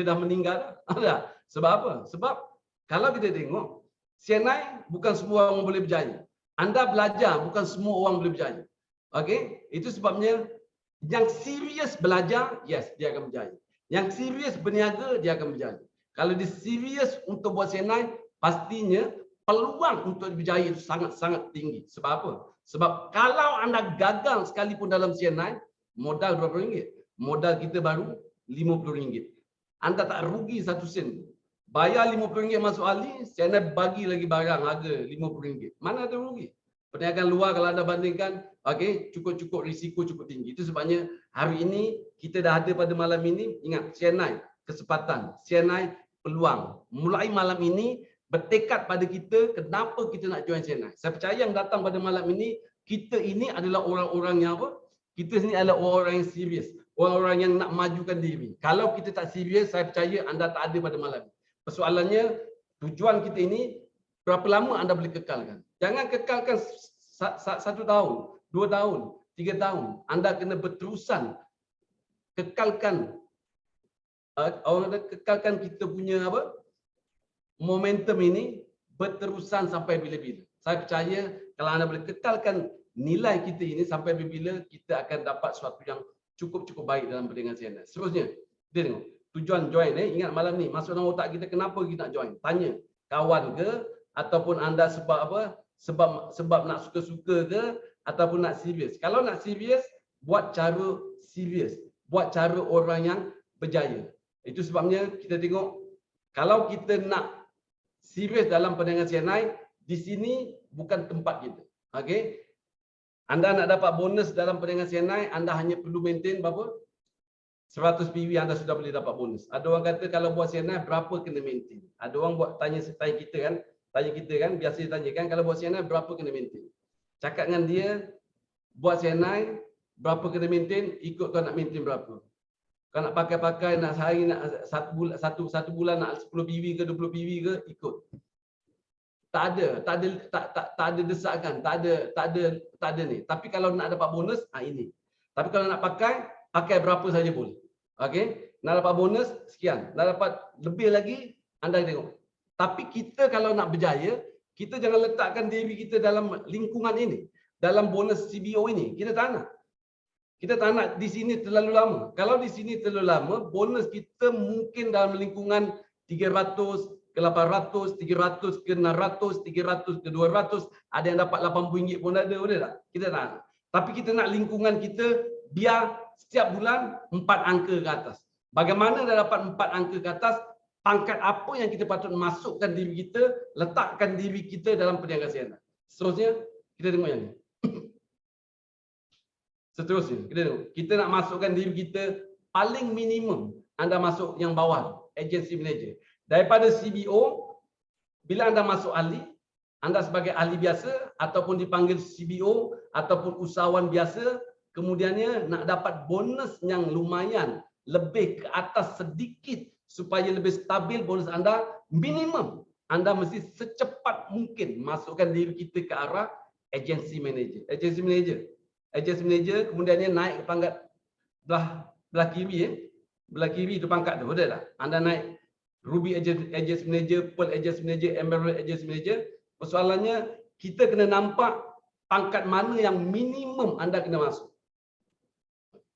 dah meninggal dah. Sebab apa? Sebab kalau kita tengok CNI bukan semua orang boleh berjaya. Anda belajar bukan semua orang boleh berjaya. Okey? Itu sebabnya yang serius belajar, yes, dia akan berjaya. Yang serius berniaga, dia akan berjaya. Kalau dia serius untuk buat CNI, pastinya peluang untuk berjaya itu sangat-sangat tinggi. Sebab apa? Sebab kalau anda gagal sekalipun dalam CNI, modal berapa ringgit? Modal kita baru RM50. Anda tak rugi 1 sen. Bayar RM50 masuk ahli, CNI bagi lagi barang harga RM50. Mana ada rugi? Perniagaan luar kalau anda bandingkan, okey, cukup risiko cukup tinggi. Itu sebabnya hari ini kita dah ada pada malam ini, ingat CNI kesempatan, CNI peluang. Mulai malam ini bertekad pada kita kenapa kita nak join CNI. Saya percaya yang datang pada malam ini, kita ini adalah orang-orang yang apa? Kita ini adalah orang-orang yang serius, orang-orang yang nak majukan diri. Kalau kita tak serius, saya percaya anda tak ada pada malam ini. Persoalannya, tujuan kita ini berapa lama anda boleh kekalkan. Jangan kekalkan 1 tahun, 2 tahun, 3 tahun. Anda kena berterusan kekalkan kekalkan kita punya apa? Momentum ini berterusan sampai bila-bila. Saya percaya kalau anda boleh kekalkan nilai kita ini sampai bila-bila, kita akan dapat sesuatu yang cukup baik dalam perniagaan CNI. Seterusnya, dia tengok tujuan join ingat malam ni masuk dalam otak kita kenapa kita nak join. Tanya kawan ke ataupun anda sebab apa? Sebab nak suka-suka ke ataupun nak serius. Kalau nak serius, buat cara serius. Buat cara orang yang berjaya. Itu sebabnya kita tengok kalau kita nak serius dalam perniagaan CNI, di sini bukan tempat kita. Okey? Anda nak dapat bonus dalam perniagaan CNI, anda hanya perlu maintain berapa? 100 PV anda sudah boleh dapat bonus. Ada orang kata kalau buat CNI berapa kena maintain? Ada orang buat tanya kita kan, biasa dia tanya kan kalau buat CNI berapa kena maintain? Cakap dengan dia buat CNI berapa kena maintain, ikut kau nak maintain berapa. Kau nak pakai nak sehari nak satu bulan nak 10 PV ke 20 PV ke, ikut. Tak ada desakan, tak ada ni. Tapi kalau nak dapat bonus, ini. Tapi kalau nak pakai berapa saja boleh. Okey? Nak dapat bonus sekian, nak dapat lebih lagi anda tengok. Tapi kita kalau nak berjaya, kita jangan letakkan diri kita dalam lingkungan ini, dalam bonus CBO ini. Kita tak nak. Kita tak nak di sini terlalu lama. Kalau di sini terlalu lama, bonus kita mungkin dalam lingkungan 300, ke 800, 300, ke 600, 300, ke 200, ada yang dapat RM80 pun ada, boleh tak? Kita nak. Tapi kita nak lingkungan kita biar setiap bulan 4 angka ke atas. Bagaimana dah dapat 4 angka ke atas, pangkat apa yang kita patut masukkan diri kita, letakkan diri kita dalam perniagaan siaran. Seterusnya, kita tengok yang ni. Seterusnya, kita tengok. Kita nak masukkan diri kita paling minimum, anda masuk yang bawah, agency manager. Daripada CBO, bila anda masuk ahli, anda sebagai ahli biasa ataupun dipanggil CBO ataupun usahawan biasa, kemudiannya nak dapat bonus yang lumayan, lebih ke atas sedikit supaya lebih stabil bonus anda, minimum anda mesti secepat mungkin masukkan diri kita ke arah agency manager. Agency manager kemudiannya naik ke pangkat belah kiri, belah kiri itu pangkat tu, betul tak? Anda naik Ruby agency manager, Pearl agency manager, Emerald agency manager. Persoalannya kita kena nampak pangkat mana yang minimum anda kena masuk.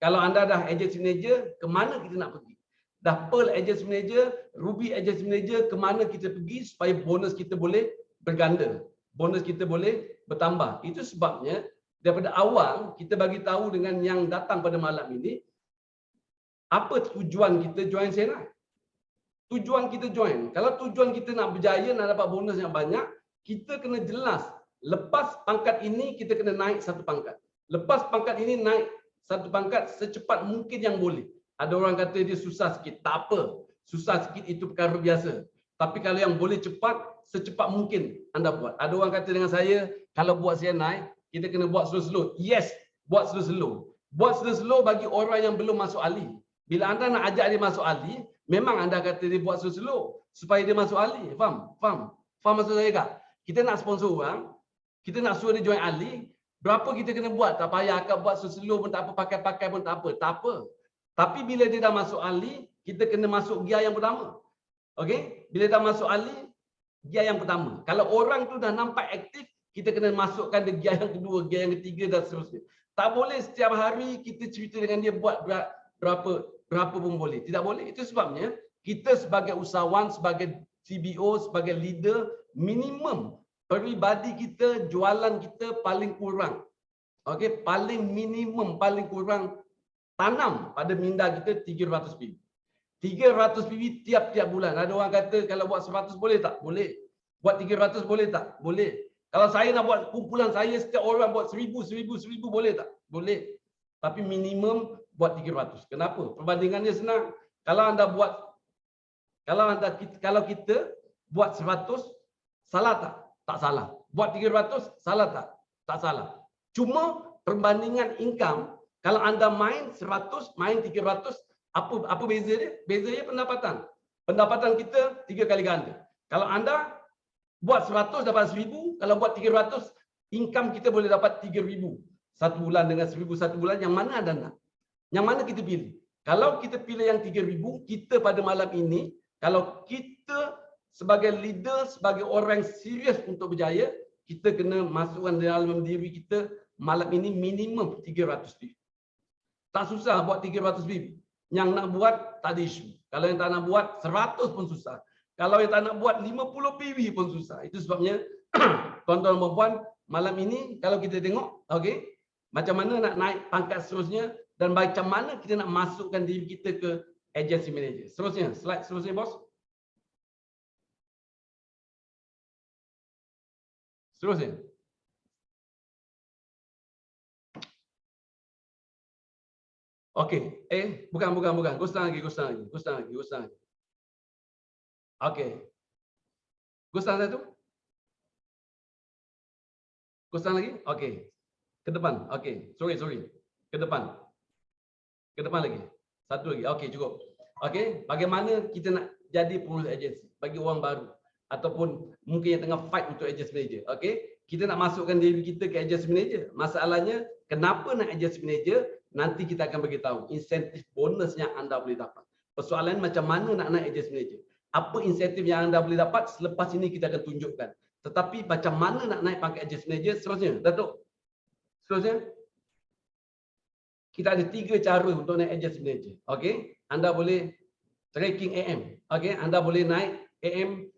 Kalau anda dah agency manager, ke mana kita nak pergi? Dah Pearl agency manager, Ruby agency manager, ke mana kita pergi supaya bonus kita boleh berganda. Bonus kita boleh bertambah. Itu sebabnya daripada awal kita bagi tahu dengan yang datang pada malam ini, apa tujuan kita join Senai? Tujuan kita join. Kalau tujuan kita nak berjaya, nak dapat bonus yang banyak, kita kena jelas. Lepas pangkat ini, kita kena naik satu pangkat. Lepas pangkat ini, naik satu pangkat secepat mungkin yang boleh. Ada orang kata dia susah sikit. Tak apa. Susah sikit itu perkara biasa. Tapi kalau yang boleh cepat, secepat mungkin anda buat. Ada orang kata dengan saya, kalau buat Senai, kita kena buat slow-slow. Yes, buat slow-slow. Buat slow-slow bagi orang yang belum masuk ahli. Bila anda nak ajak dia masuk ahli, memang anda kata dia buat slow-slow supaya dia masuk ahli. Faham? Faham maksud saya tak? Kita nak sponsor orang, kita nak suruh dia join ahli, berapa kita kena buat? Tak payah akak buat slow-slow pun tak apa, pakai-pakai pun tak apa. Tak apa. Tapi bila dia dah masuk ahli, kita kena masuk gear yang pertama. Okey? Bila dah masuk ahli, gear yang pertama. Kalau orang tu dah nampak aktif, kita kena masukkan dia gear yang kedua, gear yang ketiga dan seterusnya. Tak boleh setiap hari kita cerita dengan dia buat berapa pun boleh. Tidak boleh. Itu sebabnya kita sebagai usahawan, sebagai CBO, sebagai leader, minimum peribadi kita, jualan kita paling kurang. Okey, paling minimum, paling kurang tanam pada minda kita 300 PB. 300 PB tiap-tiap bulan. Ada orang kata kalau buat 100 boleh tak? Boleh. Buat 300 boleh tak? Boleh. Kalau saya nak buat kumpulan saya, setiap orang buat 1000 boleh tak? Boleh. Tapi minimum buat 300. Kenapa? Perbandingannya senang. Kalau kita buat 100, salah tak? Tak salah. Buat 300, salah tak? Tak salah. Cuma perbandingan income, kalau anda main 100, main 300, apa beza dia? Beza dia pendapatan. Pendapatan kita 3 kali ganda. Kalau anda buat 100 dapat 1000, kalau buat 300, income kita boleh dapat 3000. Satu bulan dengan 1000 satu bulan, yang mana anda nak? Yang mana kita pilih? Kalau kita pilih yang 3000, kita pada malam ini, kalau kita sebagai leader, sebagai orang serius untuk berjaya, kita kena masukkan dalam diri kita malam ini minimum 300 PB. Tak susah buat 300 PB. Yang nak buat tak ada isu. Kalau yang tak nak buat 100 pun susah. Kalau yang tak nak buat 50 PB pun susah. Itu sebabnya tuan-tuan dan puan, malam ini kalau kita tengok, okey, macam mana nak naik pangkat seterusnya dan macam mana kita nak masukkan diri kita ke agency manager. Seterusnya, slide seterusnya bos. Seterusnya. Okey, bukan. Gustan lagi. Okey. Gustan satu? Gustan lagi? Okey. Ke depan. Okey. Sorry. Ke depan. Ke depan lagi. Satu lagi. Okey, cukup. Okey, bagaimana kita nak jadi pengurus agensi bagi orang baru ataupun mungkin yang tengah fight untuk agency manager. Okey, kita nak masukkan diri kita ke agency manager. Masalahnya, kenapa nak agency manager? Nanti kita akan bagi tahu insentif bonus yang anda boleh dapat. Persoalan macam mana nak naik agency manager? Apa insentif yang anda boleh dapat? Selepas ini kita akan tunjukkan. Tetapi macam mana nak naik pangkat agency manager? Seterusnya, Datuk. Seterusnya. Kita ada 3 cara untuk naik agency manager. Okey, anda boleh tracking AM. Okey, anda boleh naik AM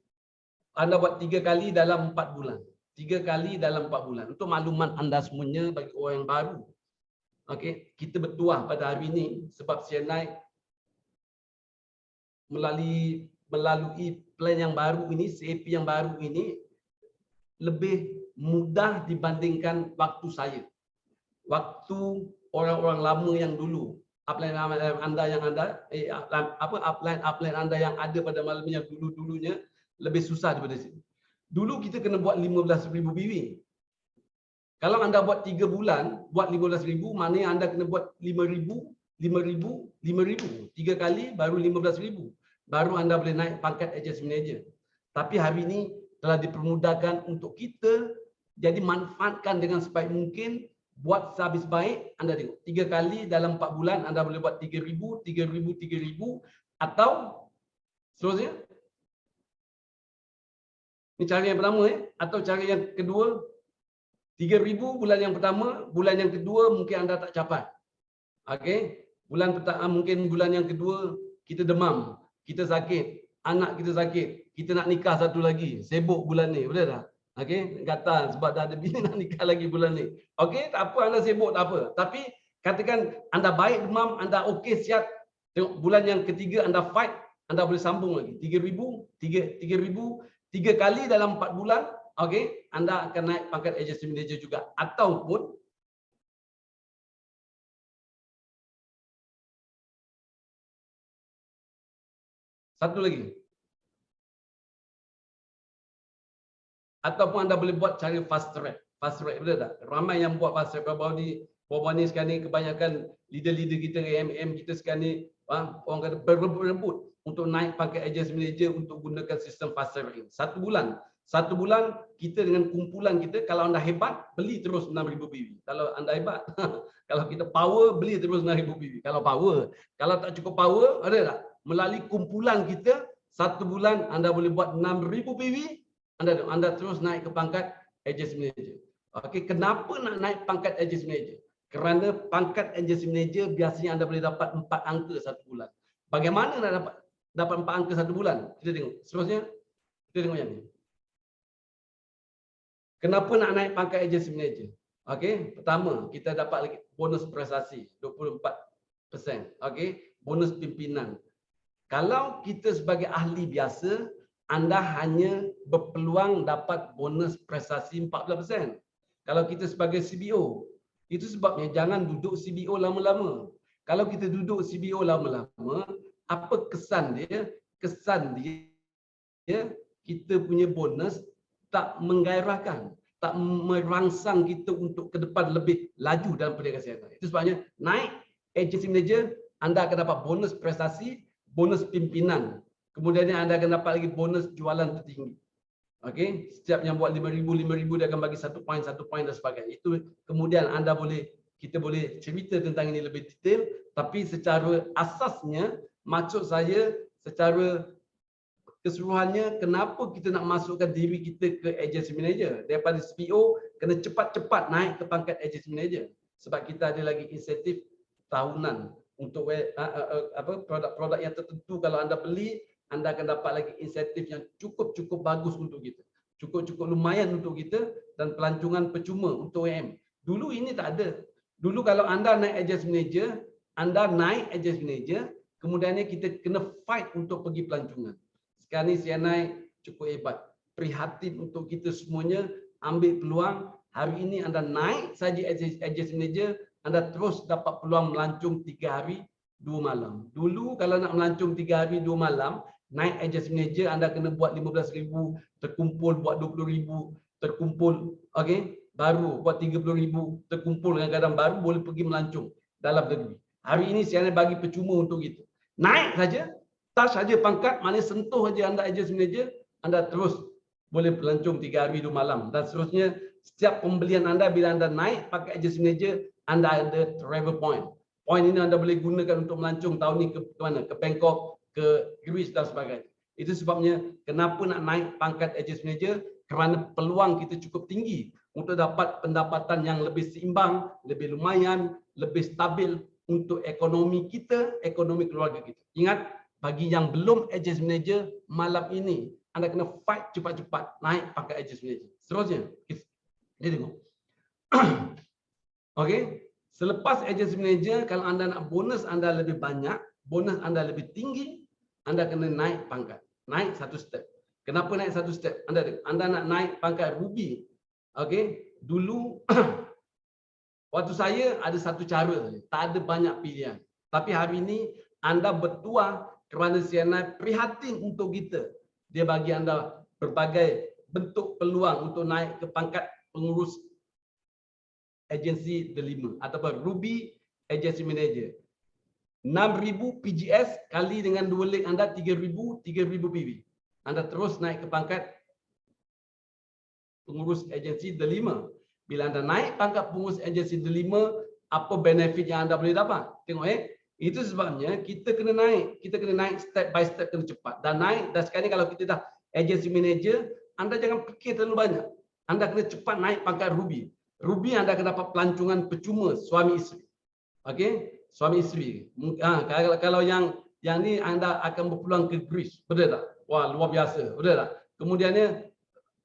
anda buat 3 kali dalam 4 bulan. 3 kali dalam 4 bulan. Untuk makluman anda semuanya bagi orang yang baru. Okey, kita bertuah pada hari ini sebab CNI melalui plan yang baru ini, CAP yang baru ini lebih mudah dibandingkan waktu saya. Waktu orang-orang lama yang dulu, upline anda yang upline anda yang ada pada malam yang dulu-dulunya lebih susah daripada sini. Dulu kita kena buat 15,000 PV. Kalau anda buat 3 bulan, buat 15,000, maknanya anda kena buat 5,000, 5,000, 5,000. 3 kali baru 15,000. Baru anda boleh naik pangkat Agents Manager. Tapi hari ini telah dipermudahkan untuk kita, jadi manfaatkan dengan sebaik mungkin, buat sehabis baik, anda tengok. 3 kali dalam 4 bulan, anda boleh buat 3,000, 3,000, 3,000, atau seterusnya. Ini cara yang pertama, atau cara yang kedua, 3,000 bulan yang pertama, bulan yang kedua mungkin anda tak capai. Okey, bulan pertama mungkin bulan yang kedua kita demam, kita sakit, anak kita sakit, kita nak nikah satu lagi, sibuk bulan ni, betul tak? Okey, gatal sebab dah ada bini nak nikah lagi bulan ni. Okey, tak apa anda sibuk tak apa. Tapi katakan anda baik demam, anda okey sihat, tengok bulan yang ketiga anda fight, anda boleh sambung lagi. 3,000, 3,000, 3 kali dalam 4 bulan, okey, anda akan naik pangkat Agents Manager juga. Ataupun satu lagi. Ataupun anda boleh buat cara fast track. Fast track, betul tak? Ramai yang buat fast track. Baru ni sekarang ni kebanyakan leader-leader kita, AM kita sekarang ni, orang kata berebut-rebut untuk naik pangkat Agents Manager untuk gunakan sistem fast track ini. Satu bulan kita dengan kumpulan kita, kalau anda hebat, beli terus 6,000 PV. Kalau anda hebat, kalau kita power, beli terus 6,000 PV. Kalau power. Kalau tak cukup power, ada tak? Melalui kumpulan kita, satu bulan anda boleh buat 6,000 PV, anda terus naik ke pangkat Agents Manager. Okey, kenapa nak naik pangkat Agents Manager? Kerana pangkat Agents Manager biasanya anda boleh dapat 4 angka satu bulan. Bagaimana nak dapat 4 angka satu bulan? Kita tengok. Seterusnya, kita tengok yang ni. Kenapa nak naik pangkat Agents Manager? Okey, pertama, kita dapat lagi bonus prestasi 24%. Okey, bonus pimpinan. Kalau kita sebagai ahli biasa, anda hanya berpeluang dapat bonus prestasi 14%. Kalau kita sebagai CBO, itu sebabnya jangan duduk CBO lama-lama. Kalau kita duduk CBO lama-lama, apa kesan dia? Kesan dia, kita punya bonus tak menggairahkan, tak merangsang kita untuk ke depan lebih laju dalam perniagaan CNI. Itu sebabnya naik Agency Manager, anda akan dapat bonus prestasi, bonus pimpinan. Kemudian anda akan dapat lagi bonus jualan tertinggi. Okey, setiap yang buat 5,000 dia akan bagi 1 poin dan sebagainya. Itu kemudian kita boleh cerita tentang ini lebih detail, tapi secara asasnya maksud saya secara keseluruhannya kenapa kita nak masukkan diri kita ke Agency Manager daripada CPO, kena cepat-cepat naik ke pangkat Agency Manager sebab kita ada lagi insentif tahunan untuk produk-produk yang tertentu. Kalau anda beli, anda akan dapat lagi insentif yang cukup bagus untuk kita. Cukup lumayan untuk kita dan pelancongan percuma untuk AM. Dulu ini tak ada. Dulu kalau anda naik Agents Manager, kemudiannya kita kena fight untuk pergi pelancongan. Sekarang ni CNI cukup hebat. Prihatin untuk kita semuanya, ambil peluang. Hari ini anda naik saja Agents Manager, anda terus dapat peluang melancong 3 hari 2 malam. Dulu kalau nak melancong 3 hari 2 malam, naik Agents Manager anda kena buat 15,000, terkumpul buat 20,000, terkumpul, okey, baru buat 30,000, terkumpul kadang-kadang baru boleh pergi melancong dalam negeri. Hari ini CNI bagi percuma untuk kita. Naik saja, touch saja pangkat, mana sentuh saja anda Agents Manager, anda terus boleh pelancong 3 hari 2 malam dan seterusnya. Setiap pembelian anda bila anda naik pakai Agents Manager, anda ada travel point. Point ini anda boleh gunakan untuk melancong tahun ni ke mana? Ke Bangkok, ke Greece dan sebagainya. Itu sebabnya kenapa nak naik pangkat Agents Manager, kerana peluang kita cukup tinggi untuk dapat pendapatan yang lebih seimbang, lebih lumayan, lebih stabil untuk ekonomi kita, ekonomi keluarga kita. Ingat, bagi yang belum Agents Manager, malam ini anda kena fight cepat-cepat naik pangkat agent manager. Seterusnya, kita tengok. Okey, selepas agent manager, kalau anda nak bonus anda lebih banyak, bonus anda lebih tinggi, anda kena naik pangkat, naik satu step. Kenapa naik satu step? Anda nak naik pangkat ruby. Okey, dulu waktu saya ada satu cara, tak ada banyak pilihan. Tapi hari ini anda bertuah kerana CNI prihatin untuk kita. Dia bagi anda berbagai bentuk peluang untuk naik ke pangkat pengurus agensi delima ataupun Ruby Agency Manager. 6,000 PGS kali dengan 2 leg anda 3,000 PV. Anda terus naik ke pangkat pengurus agensi delima. Bila anda naik pangkat pengurus agensi delima, apa benefit yang anda boleh dapat? Tengok itu sebabnya kita kena naik step by step, kena cepat. Dan sekarang ni kalau kita dah agency manager, anda jangan fikir terlalu banyak. Anda kena cepat naik pangkat Ruby. Ruby anda akan dapat pelancongan percuma suami isteri. Okey, suami isteri. Kalau yang ni anda akan berpeluang ke Greece, betul tak? Wah, luar biasa, betul tak? Kemudiannya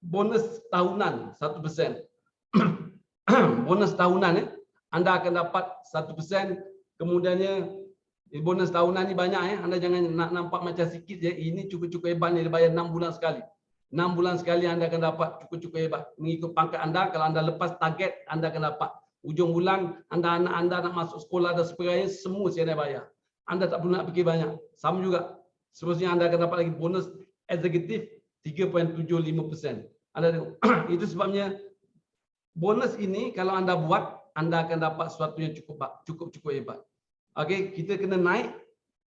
bonus tahunan 1%. Bonus tahunan anda akan dapat 1%. Kemudiannya bonus tahunan ni banyak anda jangan nak nampak macam sikit je. Ini cukup-cukup hebat ni, dia bayar 6 bulan sekali. 6 bulan sekali anda akan dapat cukup-cukup hebat. Mengikut pangkat anda, kalau anda lepas target, anda akan dapat. Ujung bulan, anak anda nak masuk sekolah dan sebagainya, semua CNI bayar. Anda tak perlu nak fikir banyak. Sama juga. Seterusnya anda akan dapat lagi bonus eksekutif 3.75%. Anda tengok. Itu sebabnya bonus ini kalau anda buat, anda akan dapat sesuatu yang cukup hebat. Okey, kita kena naik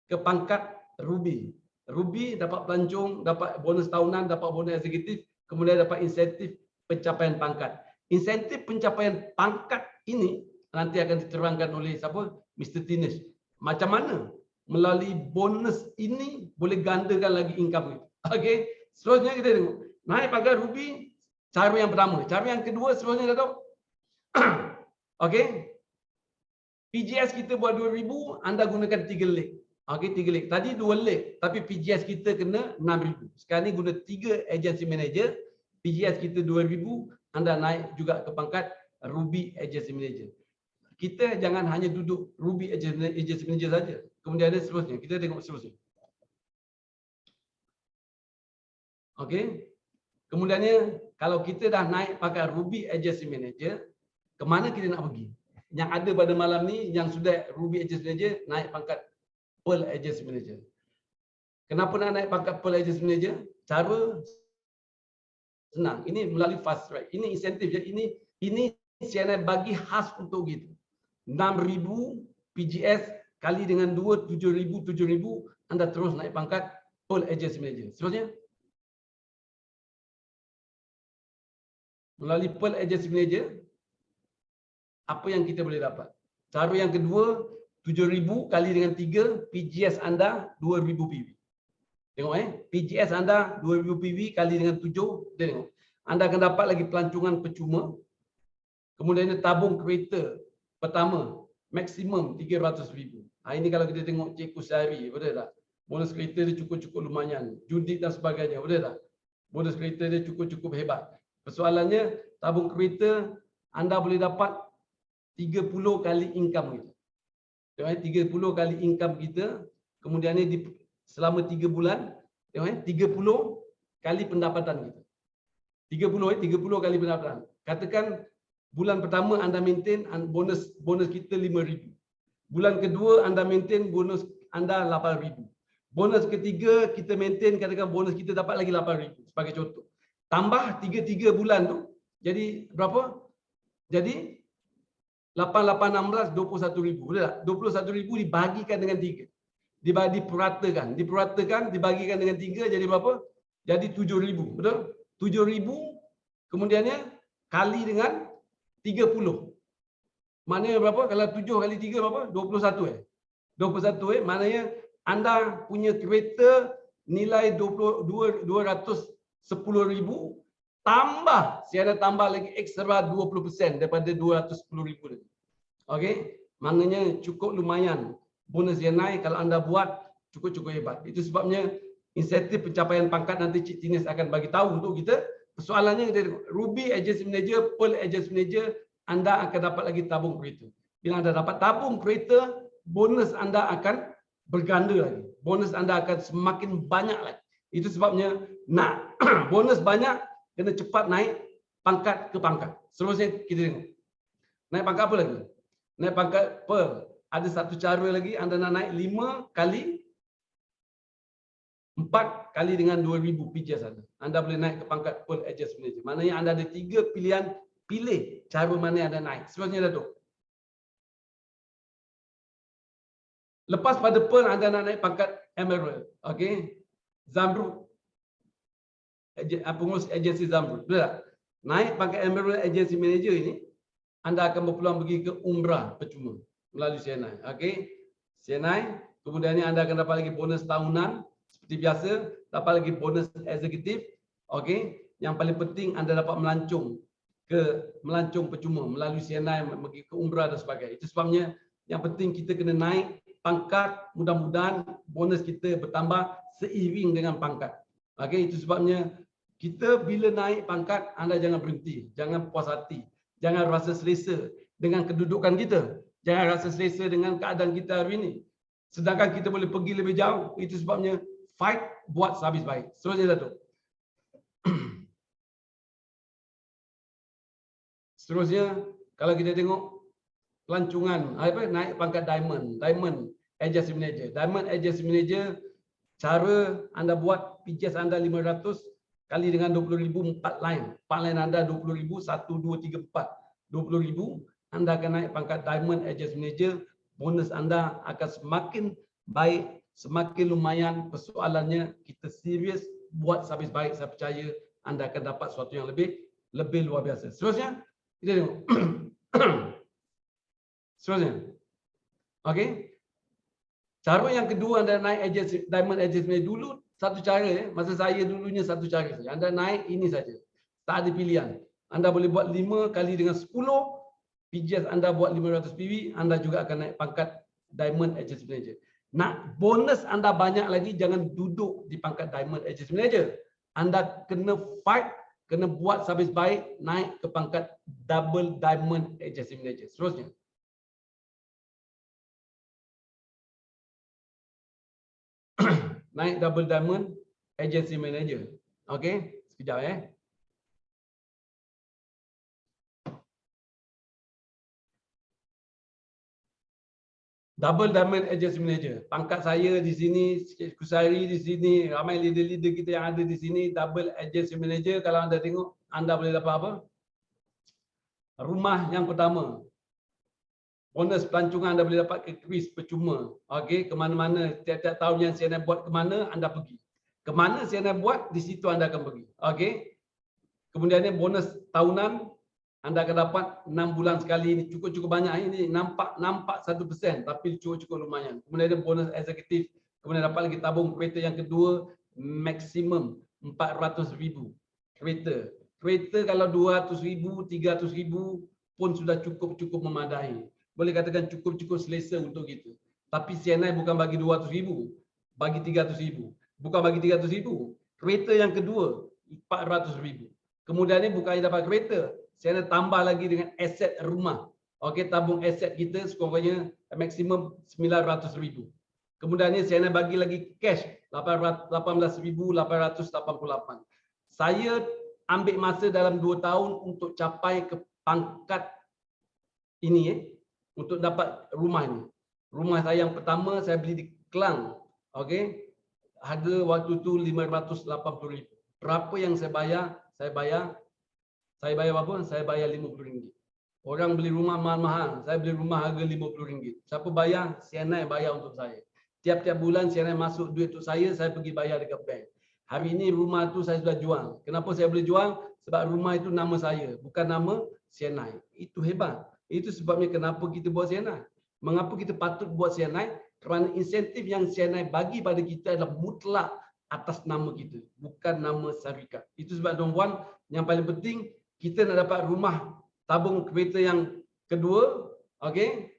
ke pangkat Ruby. Ruby dapat pelancong, dapat bonus tahunan, dapat bonus eksekutif, kemudian dapat insentif pencapaian pangkat. Insentif pencapaian pangkat ini nanti akan diterangkan oleh siapa? Mr. Tinesh. Macam mana melalui bonus ini boleh gandakan lagi income kita. Okey, seterusnya kita tengok. Naik pangkat Ruby, cara yang pertama. Cara yang kedua, seterusnya dah tahu. Okey. PGS kita buat 2,000, anda gunakan 3 leg. Okey, 3 leg. Tadi 2 leg, tapi PGS kita kena 6,000. Sekarang ni guna 3 agency manager, PGS kita 2,000, anda naik juga ke pangkat Ruby Agency Manager. Kita jangan hanya duduk Ruby Agency Manager saja. Kemudian ada seterusnya. Kita tengok seterusnya. Okey. Kemudiannya, kalau kita dah naik pangkat Ruby Agency Manager, ke mana kita nak pergi? Yang ada pada malam ni, yang sudah Ruby Agency Manager, naik pangkat Pearl Agency Manager. Kenapa nak naik pangkat Pearl Agency Manager? Cara senang. Ini melalui fast track. Ini insentif je. Ini CNI bagi khas untuk gitu. 6,000 PGS kali dengan 2, 7,000, anda terus naik pangkat Pearl Agency Manager. Seterusnya. Melalui Pearl Agency Manager, apa yang kita boleh dapat? Cara yang kedua, 7,000 kali dengan 3, PGS anda 2,000 PV. Tengok PGS anda 2,000 PV kali dengan 7, tengok. Anda akan dapat lagi pelancongan percuma. Kemudian tabung kereta pertama maksimum 300,000. Ini kalau kita tengok Cikgu Sehari, betul tak? Bonus kereta dia cukup-cukup lumayan. Judit dan sebagainya, betul tak? Bonus kereta dia cukup-cukup hebat. Persoalannya, tabung kereta anda boleh dapat 30 kali income kita. 30 kali income kita, kemudian ni selama 3 bulan, 30 kali pendapatan kita. 30 kali pendapatan. Katakan bulan pertama anda maintain bonus kita 5,000. Bulan kedua anda maintain bonus anda 8,000. Bonus ketiga kita maintain, katakan bonus kita dapat lagi 8,000 sebagai contoh. Tambah 3 bulan tu, jadi berapa? Jadi 8, 16, 21,000. Betul tak? 21,000 dibagikan dengan 3. Dipuratakan, dibagikan dengan 3 jadi berapa? Jadi 7,000. Betul? 7,000 kemudiannya kali dengan 30. Maknanya berapa? Kalau 7 kali 3 berapa? 21 21 maknanya anda punya kereta nilai 210,000 tambah, saya ada tambah lagi ekstra 20% daripada 210,000 tadi. Okey, maknanya cukup lumayan. Bonus yang naik kalau anda buat cukup-cukup hebat. Itu sebabnya insentif pencapaian pangkat nanti Cik Tines akan bagi tahu untuk kita. Persoalannya kita tengok, Ruby Agency Manager, Pearl Agency Manager, anda akan dapat lagi tabung kereta. Bila anda dapat tabung kereta, bonus anda akan berganda lagi. Bonus anda akan semakin banyak lagi. Itu sebabnya nak bonus banyak, kena cepat naik pangkat ke pangkat. Seterusnya kita tengok. Naik pangkat apa lagi? Naik pangkat Pearl. Ada satu cara lagi, anda nak naik 5 kali 4 kali dengan 2,000 PJS anda. Anda boleh naik ke pangkat Pearl Agency Manager. Maknanya anda ada 3 pilihan, pilih cara mana yang anda naik. Seterusnya Datuk. Lepas pada Pearl, anda nak naik pangkat Emerald. Okey. Zamrud. Pengurus agensi Zamrud. Betul tak? Naik pangkat Emerald Agency Manager ini, anda akan berpeluang pergi ke umrah percuma melalui CNI. Okey. CNI, kemudiannya anda akan dapat lagi bonus tahunan seperti biasa, dapat lagi bonus eksekutif. Okey. Yang paling penting anda dapat melancong percuma melalui CNI, pergi ke umrah dan sebagainya. Itu sebabnya yang penting kita kena naik pangkat, mudah-mudahan bonus kita bertambah seiring dengan pangkat. Okey, itu sebabnya kita bila naik pangkat, anda jangan berhenti, jangan puas hati, jangan rasa selesa dengan kedudukan kita, jangan rasa selesa dengan keadaan kita hari ini. Sedangkan kita boleh pergi lebih jauh. Itu sebabnya fight, buat sehabis baik. Seterusnya Datuk. Seterusnya, kalau kita tengok pelancongan, naik pangkat Diamond Agency Manager. Diamond Agency Manager, cara anda buat PJS anda 500 kali dengan 20,000 4 line. 4 line anda 20,000, 1, 2, 3, 4. 20,000, anda akan naik pangkat Diamond Agency Manager. Bonus anda akan semakin baik, semakin lumayan. Persoalannya kita serius buat sehabis baik. Saya percaya anda akan dapat sesuatu yang lebih luar biasa. Seterusnya, kita tengok. Seterusnya. Okey. Cara yang kedua anda naik agency, Diamond Agency Manager dulu satu cara, masa saya dulunya satu cara saja. Anda naik ini saja. Tak ada pilihan. Anda boleh buat 5 kali dengan 10, PJS anda buat 500 PV, anda juga akan naik pangkat Diamond Agency Manager. Nak bonus anda banyak lagi, jangan duduk di pangkat Diamond Agency Manager. Anda kena fight, kena buat sehabis baik, naik ke pangkat Double Diamond Agency Manager. Seterusnya. Naik Double Diamond Agency Manager. Okey, sekejap Double Diamond Agency Manager. Pangkat saya di sini, Kusari di sini, ramai leader-leader kita yang ada di sini, Double Agency Manager. Kalau anda tengok, anda boleh dapat apa? Rumah yang pertama. Bonus pelancongan anda boleh dapat ke kuis percuma. Okey, ke mana-mana, tiap-tiap tahun yang saya nak buat ke mana, anda pergi. Ke mana saya nak buat, di situ anda akan pergi. Okey. Kemudiannya bonus tahunan, anda akan dapat 6 bulan sekali. Ini cukup-cukup banyak. Ini nampak 1%, tapi cukup-cukup lumayan. Kemudian ada bonus eksekutif. Kemudian dapat lagi tabung kereta yang kedua, maksimum 400,000 kereta. Kereta kalau 200,000, 300,000 pun sudah cukup memadai. Boleh katakan cukup selesa untuk kita. Tapi CNI bukan bagi 200,000, bagi 300,000. Bukan bagi 300,000. Kereta yang kedua 400,000. Kemudian ni bukan dapat kereta, CNI tambah lagi dengan aset rumah. Okey, tabung aset kita sekurang-kurangnya maksimum 900,000. Kemudian ni CNI bagi lagi cash 18,888. Saya ambil masa dalam 2 tahun untuk capai ke pangkat ini untuk dapat rumah ini. Rumah saya yang pertama saya beli di Kelang. Okey. Harga waktu tu 580,000. Berapa yang saya bayar? Saya bayar berapa? Saya bayar RM50. Orang beli rumah mahal-mahal, saya beli rumah harga RM50. Siapa bayar? CNI bayar untuk saya. Tiap-tiap bulan CNI masuk duit untuk saya pergi bayar dekat bank. Hari ini rumah tu saya sudah jual. Kenapa saya boleh jual? Sebab rumah itu nama saya, bukan nama CNI. Itu hebat. Itu sebabnya kenapa kita buat CNI. Mengapa kita patut buat CNI? Kerana insentif yang CNI bagi pada kita adalah mutlak atas nama kita, bukan nama syarikat. Itu sebab tuan-tuan, yang paling penting kita nak dapat rumah tabung kereta yang kedua, okey.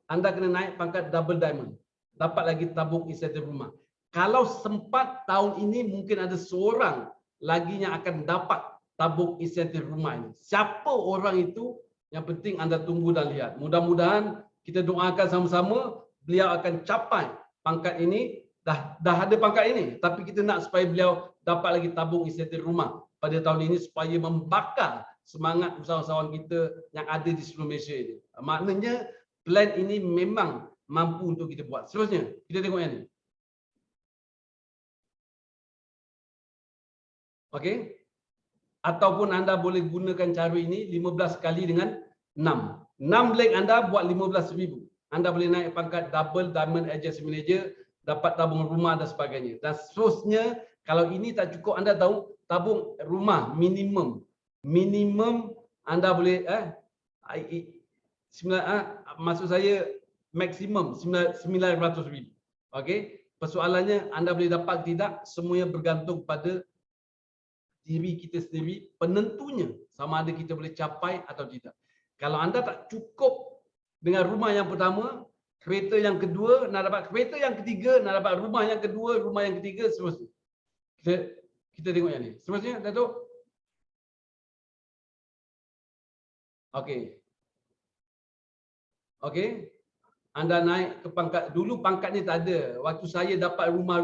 Anda kena naik pangkat Double Diamond. Dapat lagi tabung insentif rumah. Kalau sempat tahun ini mungkin ada seorang lagi yang akan dapat tabung insentif rumah ini. Siapa orang itu? Yang penting anda tunggu dan lihat. Mudah-mudahan kita doakan sama-sama beliau akan capai pangkat ini. Dah ada pangkat ini, tapi kita nak supaya beliau dapat lagi tabung insentif rumah pada tahun ini supaya membakar semangat usahawan kita yang ada di seluruh Malaysia ini. Maknanya plan ini memang mampu untuk kita buat. Seterusnya, kita tengok yang ini. Okey. Ataupun anda boleh gunakan cara ini 15 kali dengan 6. 6 leg anda buat 15,000. Anda boleh naik pangkat double diamond agency manager, dapat tabung rumah dan sebagainya. Dan seterusnya, kalau ini tak cukup, anda tahu tabung rumah minimum anda boleh maksud saya maksimum 900,000. Okey. Persoalannya anda boleh dapat tidak, semuanya bergantung pada diri kita sendiri, penentunya sama ada kita boleh capai atau tidak. Kalau anda tak cukup dengan rumah yang pertama, kereta yang kedua, nak dapat kereta yang ketiga, nak dapat rumah yang kedua, rumah yang ketiga, seterusnya. Kita tengok yang ni. Seterusnya, Datuk. Okey. Okey. Anda naik ke pangkat, dulu pangkat ni tak ada. Waktu saya dapat rumah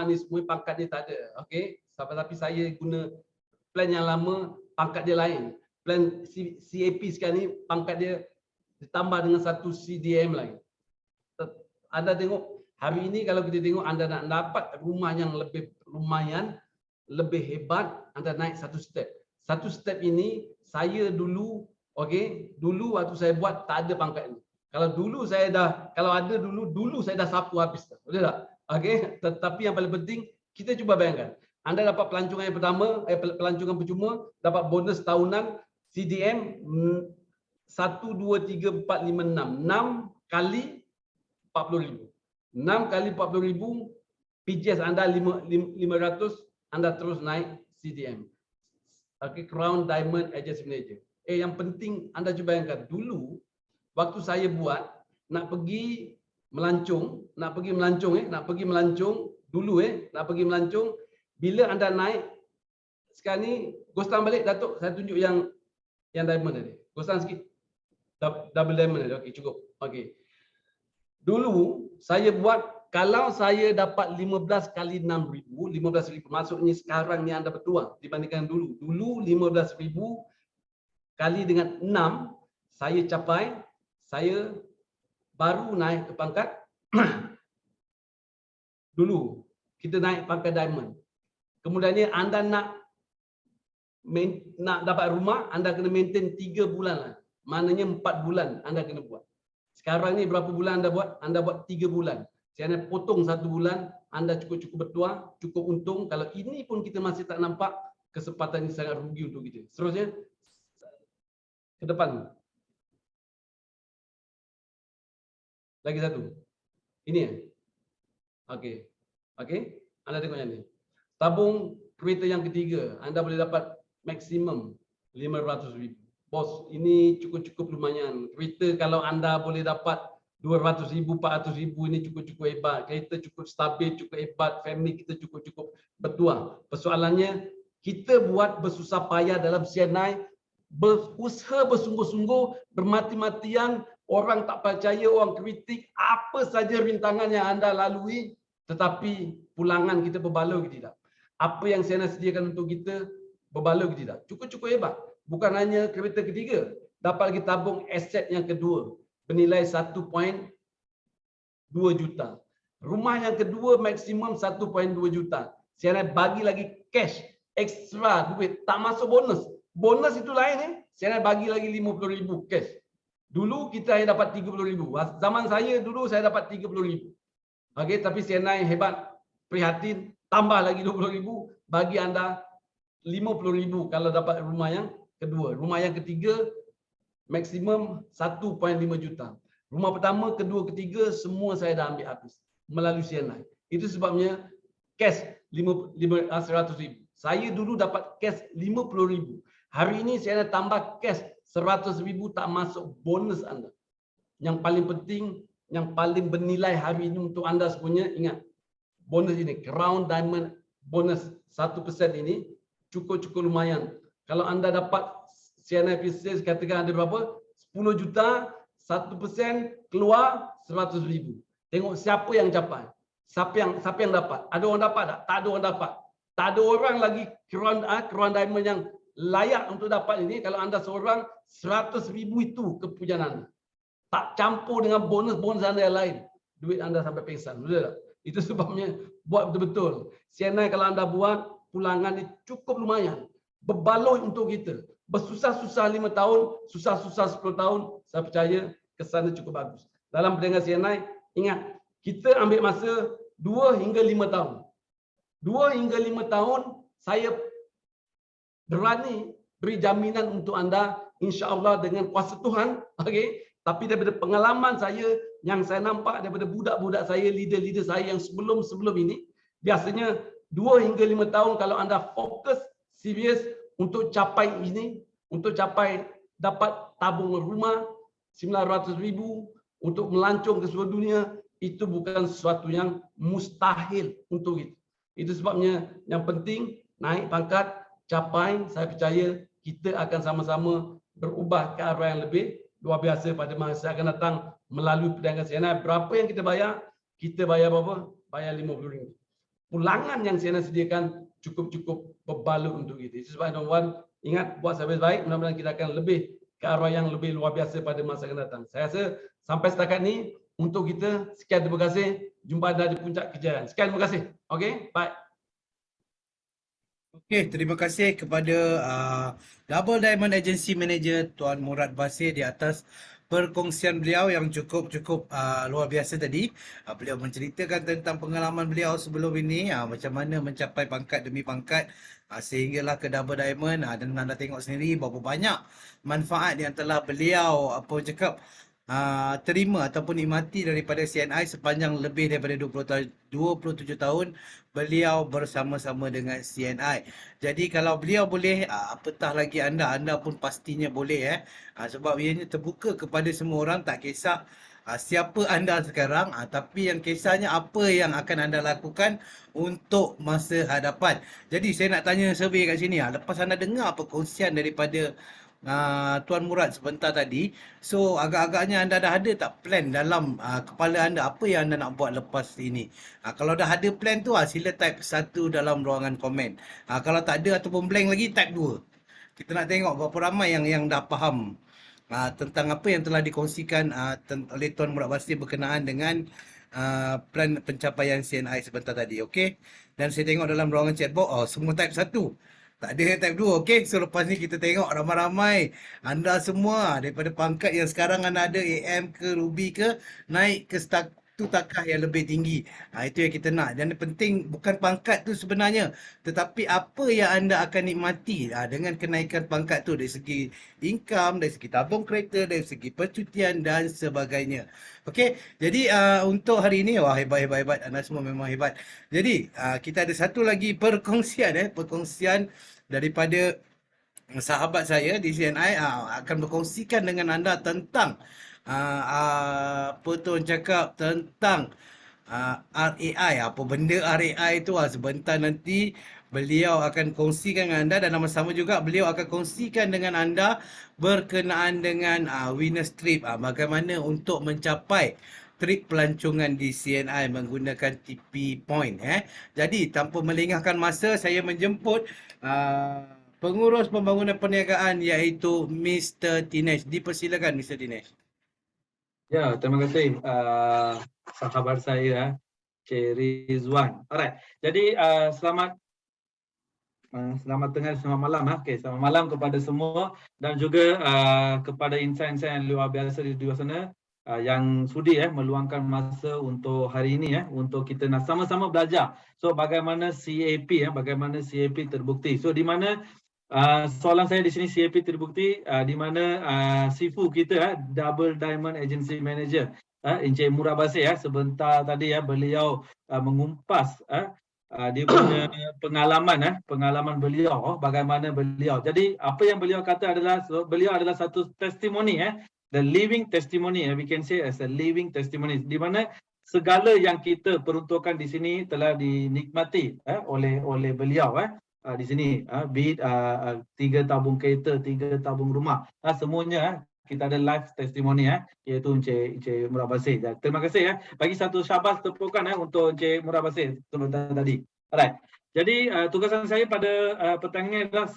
ni semua pangkat ni tak ada. Okey. Tapi saya guna plan yang lama, pangkat dia lain. Plan CAP sekarang ni pangkat dia ditambah dengan satu CDM lain. Anda tengok hari ini kalau kita tengok anda nak dapat rumah yang lebih lumayan, lebih hebat, anda naik satu step. Satu step ini saya dulu, okey, dulu waktu saya buat tak ada pangkat ini. Kalau dulu saya dah, kalau ada dulu saya dah sapu habis dah. Betul tak? Okey, tetapi yang paling penting kita cuba bayangkan. Anda dapat pelancongan yang pertama, pelancongan percuma, dapat bonus tahunan CDM 1 2 3 4 5 6. 6 kali 40,000. 6 kali 40,000, PJS anda 500, anda terus naik CDM. Okay, Crown Diamond Agency Manager. Yang penting anda cuba bayangkan dulu waktu saya buat nak pergi melancong dulu bila anda naik sekarang ni gostan balik Datuk, saya tunjuk yang diamond tadi. Gostan sikit. Double diamond tadi. Okey, cukup. Okey. Dulu saya buat, kalau saya dapat 15 kali 6,000, 15,000 maksudnya sekarang ni anda berdua dibandingkan dulu. Dulu 15,000 kali dengan 6 saya capai, saya baru naik ke pangkat dulu kita naik pangkat diamond. Kemudiannya anda nak dapat rumah, anda kena maintain 3 bulan lah. Maknanya 4 bulan anda kena buat. Sekarang ni berapa bulan anda buat? Anda buat 3 bulan. Saya potong 1 bulan, anda cukup bertuah, cukup untung. Kalau ini pun kita masih tak nampak, kesempatan ini sangat rugi untuk kita. Seterusnya, ke depan. Lagi satu. Ini ya. Okey. Okey. Anda tengok yang ni. Tabung kereta yang ketiga, anda boleh dapat maksimum 500,000. Bos, ini cukup-cukup lumayan. Kereta kalau anda boleh dapat 200,000, 400,000, ini cukup-cukup hebat. Kereta cukup stabil, cukup hebat. Family kita cukup-cukup bertuah. Persoalannya, kita buat bersusah payah dalam CNI, berusaha bersungguh-sungguh, bermati-matian, orang tak percaya, orang kritik, apa saja rintangan yang anda lalui, tetapi pulangan kita berbaloi ke tidak? Apa yang CNI sediakan untuk kita berbaloi ke tidak? Cukup-cukup hebat. Bukan hanya kereta ketiga, dapat lagi tabung aset yang kedua bernilai 1.2 juta. Rumah yang kedua maksimum 1.2 juta. Saya bagi lagi cash, ekstra duit, tak masuk bonus. Bonus itu lain saya bagi lagi 50,000 cash. Dulu kita hanya dapat 30,000. Zaman saya dulu saya dapat 30,000. Okey, tapi CNI hebat, prihatin, tambah lagi 20,000, bagi anda 50,000 kalau dapat rumah yang kedua. Rumah yang ketiga maksimum 1.5 juta. Rumah pertama, kedua, ketiga semua saya dah ambil habis melalui CNI. Itu sebabnya cash 100,000. Saya dulu dapat cash 50,000. Hari ini saya dah tambah cash 100,000, tak masuk bonus anda. Yang paling penting, yang paling bernilai hari ini untuk anda semuanya, ingat, bonus ini, Crown Diamond bonus 1% ini cukup lumayan. Kalau anda dapat CNI Pieces, katakan ada berapa? 10 juta, 1% keluar 100,000. Tengok siapa yang capai. Siapa yang dapat? Ada orang dapat tak? Tak ada orang dapat. Tak ada orang lagi Crown Diamond yang layak untuk dapat ini. Kalau anda seorang, 100,000 itu kepunyaan anda. Tak campur dengan bonus-bonus anda yang lain. Duit anda sampai pingsan. Betul tak? Itu sebabnya buat betul-betul. CNI kalau anda buat, pulangan ini cukup lumayan. Berbaloi untuk kita. Bersusah-susah 5 tahun, susah-susah 10 tahun, saya percaya kesannya cukup bagus. Dalam perniagaan CNI, ingat, kita ambil masa 2 hingga 5 tahun. 2 hingga 5 tahun, saya berani beri jaminan untuk anda, insya-Allah dengan kuasa Tuhan, okey. Tapi daripada pengalaman saya, yang saya nampak daripada budak-budak saya, leader-leader saya yang sebelum ini, biasanya 2 hingga 5 tahun kalau anda fokus, serius untuk capai ini, untuk capai dapat tabung rumah 900,000 untuk melancong ke seluruh dunia, itu bukan sesuatu yang mustahil untuk itu. Itu sebabnya yang penting naik pangkat, capai, saya percaya kita akan sama-sama berubah ke arah yang lebih luar biasa pada masa akan datang melalui perniagaan CNI. Berapa yang kita bayar? Kita bayar berapa? Bayar RM50. Pulangan yang CNI sediakan cukup berbaloi untuk itu. Itu sebab tuan-tuan ingat buat service baik, mudah-mudahan kita akan lebih ke arah yang lebih luar biasa pada masa akan datang. Saya rasa sampai setakat ni untuk kita, sekian terima kasih. Jumpa di puncak kejayaan. Sekian terima kasih. Okey, bye. Okey, terima kasih kepada Double Diamond Agency Manager Tuan Murad Basir di atas perkongsian beliau yang cukup luar biasa tadi. Beliau menceritakan tentang pengalaman beliau sebelum ini, macam mana mencapai pangkat demi pangkat sehinggalah ke Double Diamond, dan anda tengok sendiri berapa banyak manfaat yang telah beliau terima ataupun nikmati daripada CNI sepanjang lebih daripada 27 tahun beliau bersama-sama dengan CNI. Jadi kalau beliau boleh, apatah lagi anda pun pastinya boleh sebab ianya terbuka kepada semua orang, tak kisah siapa anda sekarang, tapi yang kisahnya apa yang akan anda lakukan untuk masa hadapan. Jadi saya nak tanya survey kat sini, lepas anda dengar perkongsian daripada Tuan Murad sebentar tadi, so agak-agaknya anda dah ada tak plan dalam kepala anda apa yang anda nak buat lepas ini? Kalau dah ada plan tu, sila type 1 dalam ruangan komen. Kalau tak ada ataupun blank lagi, type 2. Kita nak tengok berapa ramai yang dah faham tentang apa yang telah dikongsikan oleh Tuan Murad Basir berkenaan dengan plan pencapaian CNI sebentar tadi. Okey. Dan saya tengok dalam ruangan chat box, semua type 1. Tak ada type 2. Okey. So lepas ni kita tengok ramai-ramai anda semua daripada pangkat yang sekarang anda ada, AM ke Ruby ke, naik ke takah yang lebih tinggi. Itu yang kita nak. Dan yang penting bukan pangkat tu sebenarnya, tetapi apa yang anda akan nikmati dengan kenaikan pangkat tu, dari segi income, dari segi tabung kereta, dari segi percutian dan sebagainya. Okey, jadi untuk hari ini, wah hebat. Anda semua memang hebat. Jadi kita ada satu lagi perkongsian daripada sahabat saya di CNI, akan berkongsikan dengan anda tentang apa tu orang cakap tentang RAI. Apa benda RAI tu, sebentar nanti beliau akan kongsikan dengan anda, dan sama-sama juga beliau akan kongsikan dengan anda berkenaan dengan winners trip, bagaimana untuk mencapai trip pelancongan di CNI menggunakan TP Point. Jadi tanpa melengahkan masa, saya menjemput pengurus pembangunan perniagaan iaitu Mr. Dinesh. Dipersilakan Mr. Dinesh. Ya, terima kasih sahabat saya, Cik Rizwan. Alright, jadi selamat tengah, selamat malam. Okay, selamat malam kepada semua, dan juga kepada insan-insan yang luar biasa di luar sana yang sudi meluangkan masa untuk hari ini untuk kita nak sama-sama belajar. So bagaimana CAP terbukti. So di mana soalan saya di sini, CAP terbukti di mana Sifu kita Double Diamond Agency Manager Encik Murad Basir sebentar tadi beliau mengumpas dia punya pengalaman beliau, bagaimana beliau. Jadi apa yang beliau kata adalah beliau adalah satu testimoni, the living testimony, we can say as a living testimony, di mana segala yang kita peruntukkan di sini telah dinikmati oleh beliau di sini, be it 3 tabung kereta, 3 tabung rumah, semuanya kita ada live testimoni iaitu Encik Murad Basir. Terima kasih bagi satu syabas tepukan untuk Encik Murad Basir sebentar tadi. Alright. Jadi tugasan saya pada petang ini adalah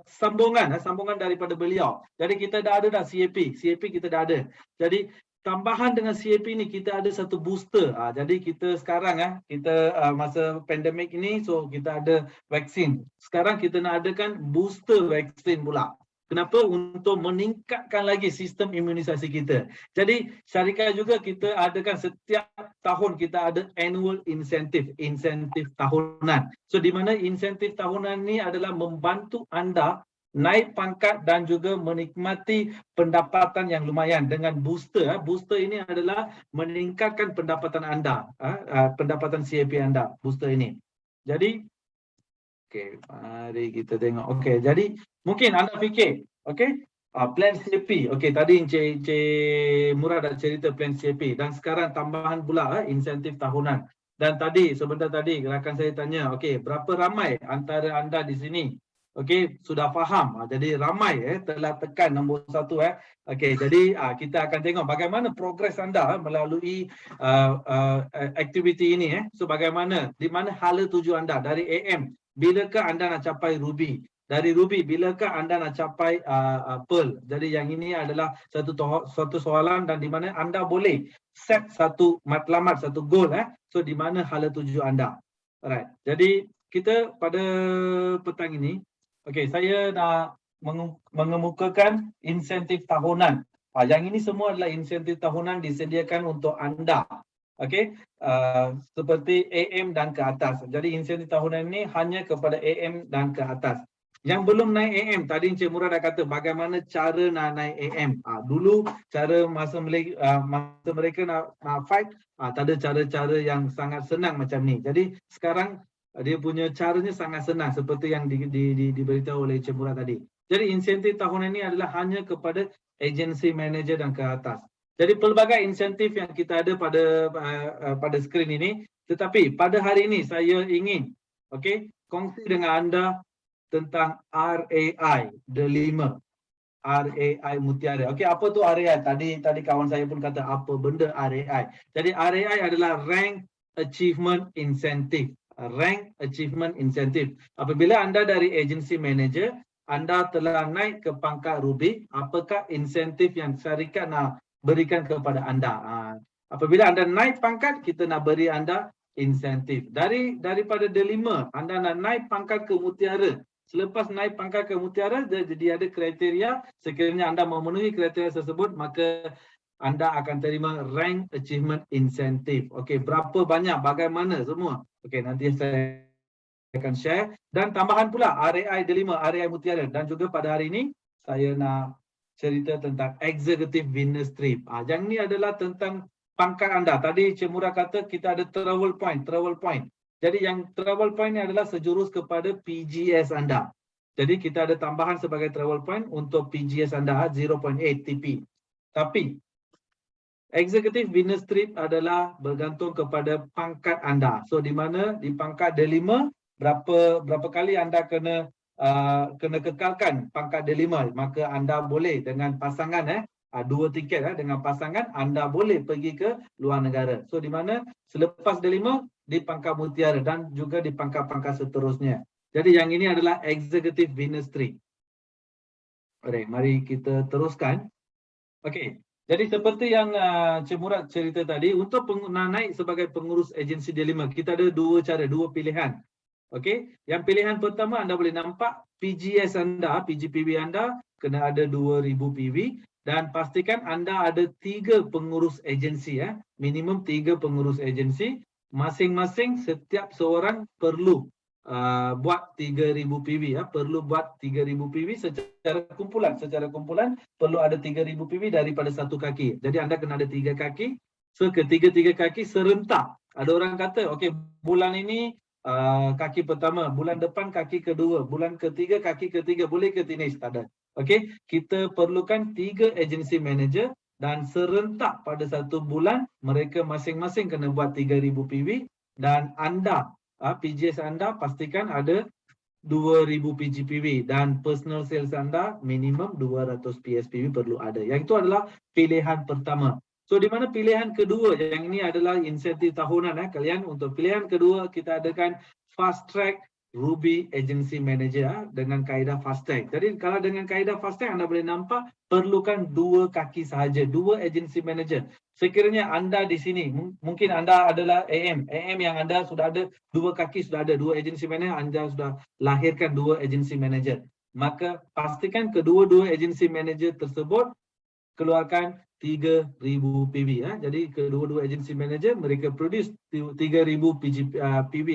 sambungan daripada beliau. Jadi kita dah ada CAP kita dah ada. Jadi tambahan dengan CAP ni kita ada satu booster. Jadi kita sekarang kita masa pandemik ini, so kita ada vaksin. Sekarang kita nak adakan booster vaksin pula. Kenapa? Untuk meningkatkan lagi sistem imunisasi kita. Jadi syarikat juga kita adakan setiap tahun kita ada annual insentif tahunan. So di mana insentif tahunan ni adalah membantu anda naik pangkat dan juga menikmati pendapatan yang lumayan dengan booster. Booster ini adalah meningkatkan pendapatan anda, pendapatan CAP anda, booster ini. Jadi okey, mari kita tengok. Okey, jadi mungkin anda fikir, okey, plan CAP. Okey, tadi Encik Murad dah cerita plan CAP dan sekarang tambahan pula insentif tahunan. Dan tadi sebentar tadi rakan saya tanya, okey, berapa ramai antara anda di sini okey sudah faham? Jadi ramai telah tekan nombor 1 Okey, jadi kita akan tengok bagaimana progres anda melalui aktiviti ini So bagaimana, di mana hala tuju anda dari AM, bilakah anda nak capai Ruby? Dari Ruby, bilakah anda nak capai Pearl? Jadi yang ini adalah satu soalan dan di mana anda boleh set satu matlamat, satu goal So di mana hala tuju anda. Alright. Jadi kita pada petang ini, okey, saya nak mengemukakan insentif tahunan. Yang ini semua adalah insentif tahunan disediakan untuk anda. Okey, seperti AM dan ke atas. Jadi insentif tahunan ini hanya kepada AM dan ke atas. Yang belum naik AM, tadi Encik Murad dah kata bagaimana cara nak naik AM. Dulu cara masa mereka nak fight, tak ada cara-cara yang sangat senang macam ni. Jadi sekarang dia punya caranya sangat senang seperti yang diberitahu oleh Encik Murad tadi. Jadi insentif tahunan ini adalah hanya kepada agency manager dan ke atas. Jadi pelbagai insentif yang kita ada pada skrin ini, tetapi pada hari ini saya ingin kongsi dengan anda tentang RAI Delima. RAI Mutiara. Okey, apa tu RAI? Tadi kawan saya pun kata apa benda RAI. Jadi RAI adalah Rank Achievement Incentive. Rank Achievement Incentive. Apabila anda dari agency manager, anda telah naik ke pangkat Ruby, apakah insentif yang syarikat nak berikan kepada anda? Apabila anda naik pangkat, kita nak beri anda insentif. Daripada D5, anda nak naik pangkat ke Mutiara. Selepas naik pangkat ke Mutiara, jadi ada kriteria. Sekiranya anda memenuhi kriteria tersebut, maka anda akan terima Rank Achievement Incentive. Okey, berapa banyak, bagaimana semua? Okey, nanti saya akan share. Dan tambahan pula RAI D5, RAI Mutiara. Dan juga pada hari ini, saya nak cerita tentang Executive Winners Trip. Yang ni adalah tentang pangkat anda. Tadi Encik Murad kata kita ada travel point. Jadi yang travel point ni adalah sejurus kepada PGS anda. Jadi kita ada tambahan sebagai travel point untuk PGS anda 0.8 TP. Tapi Executive Winners Trip adalah bergantung kepada pangkat anda. So di mana di pangkat D5 berapa kali anda kena kekalkan pangkat D5, maka anda boleh dengan pasangan 2 tiket dengan pasangan anda boleh pergi ke luar negara. So di mana selepas D5 di pangkat Mutiara dan juga di pangkat-pangkat seterusnya. Jadi yang ini adalah Executive Winners Trip. Alright, mari kita teruskan. Okey. Jadi seperti yang Encik Murad cerita tadi, untuk naik sebagai pengurus agensi D5, kita ada dua pilihan. Okey, yang pilihan pertama anda boleh nampak PGS anda, PGPB anda kena ada 2000 PV dan pastikan anda ada 3 pengurus agensi minimum 3 pengurus agensi, masing-masing setiap seorang perlu buat 3000 PV perlu buat 3000 PV secara kumpulan perlu ada 3000 PV daripada satu kaki. Jadi anda kena ada 3 kaki. So ketiga-tiga kaki serentak. Ada orang kata okey bulan ini kaki pertama, bulan depan kaki kedua, bulan ketiga kaki ketiga, boleh ke teenage? Tak ada. Okey, kita perlukan 3 agency manager dan serentak pada satu bulan mereka masing-masing kena buat 3000 PV dan anda PGS anda pastikan ada 2000 PGPV dan personal sales anda minimum 200 PSPV perlu ada. Yang itu adalah pilihan pertama. So di mana pilihan kedua, yang ini adalah insentif tahunan kalian. Untuk pilihan kedua kita adakan fast track Ruby Agency Manager dengan kaedah fast track. Jadi kalau dengan kaedah fast track anda boleh nampak perlukan 2 kaki sahaja, 2 agency manager. Sekiranya anda di sini, mungkin anda adalah AM yang anda sudah ada 2 kaki, sudah ada 2 agency manager, anda sudah lahirkan 2 agency manager. Maka pastikan kedua-dua agency manager tersebut keluarkan 3000 PV Jadi kedua-dua agency manager mereka produce 3000 PV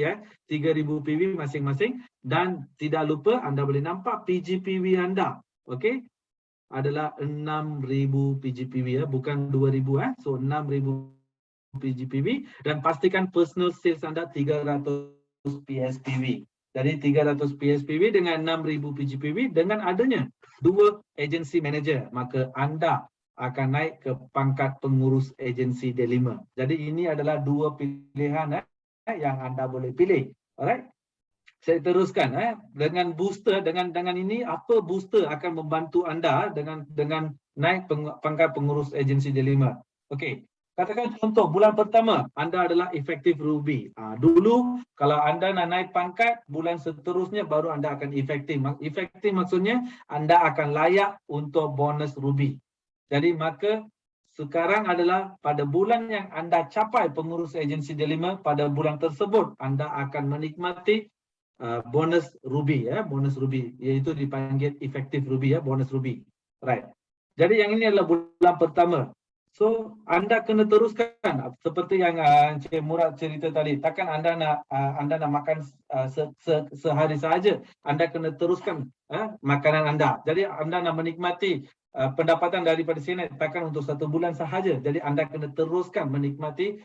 3000 PV masing-masing dan tidak lupa anda boleh nampak PGPV anda. Okey, adalah 6000 PGPV bukan 2000 So 6000 PGPV dan pastikan personal sales anda 300 PSPV. Jadi 300 PSPV dengan 6000 PGPV dengan adanya 2 agency manager, maka anda akan naik ke pangkat pengurus agensi D5. Jadi ini adalah 2 pilihan yang anda boleh pilih. Alright. Saya teruskan dengan booster, dengan ini apa booster akan membantu anda dengan naik pangkat pengurus agensi D5. Okey. Katakan contoh bulan pertama anda adalah efektif Ruby. Dulu kalau anda nak naik pangkat, bulan seterusnya baru anda akan efektif. Efektif maksudnya anda akan layak untuk bonus Ruby. Jadi maka sekarang adalah pada bulan yang anda capai pengurus agensi D5, pada bulan tersebut anda akan menikmati bonus Ruby bonus Ruby, iaitu dipanggil efektif Ruby bonus Ruby. Right. Jadi yang ini adalah bulan pertama. So anda kena teruskan seperti yang Encik Murad cerita tadi. Takkan anda nak makan sehari sahaja. Anda kena teruskan makanan anda. Jadi anda nak menikmati pendapatan daripada sini takkan untuk 1 bulan sahaja. Jadi anda kena teruskan menikmati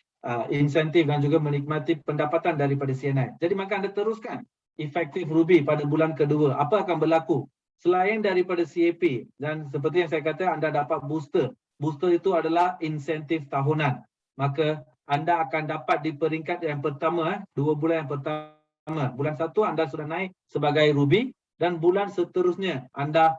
insentif dan juga menikmati pendapatan daripada CNI. Jadi maka anda teruskan efektif Ruby pada bulan kedua. Apa akan berlaku? Selain daripada CAP dan seperti yang saya kata anda dapat booster. Booster itu adalah insentif tahunan. Maka anda akan dapat di peringkat yang pertama 2 bulan yang pertama. Bulan 1 anda sudah naik sebagai Ruby dan bulan seterusnya anda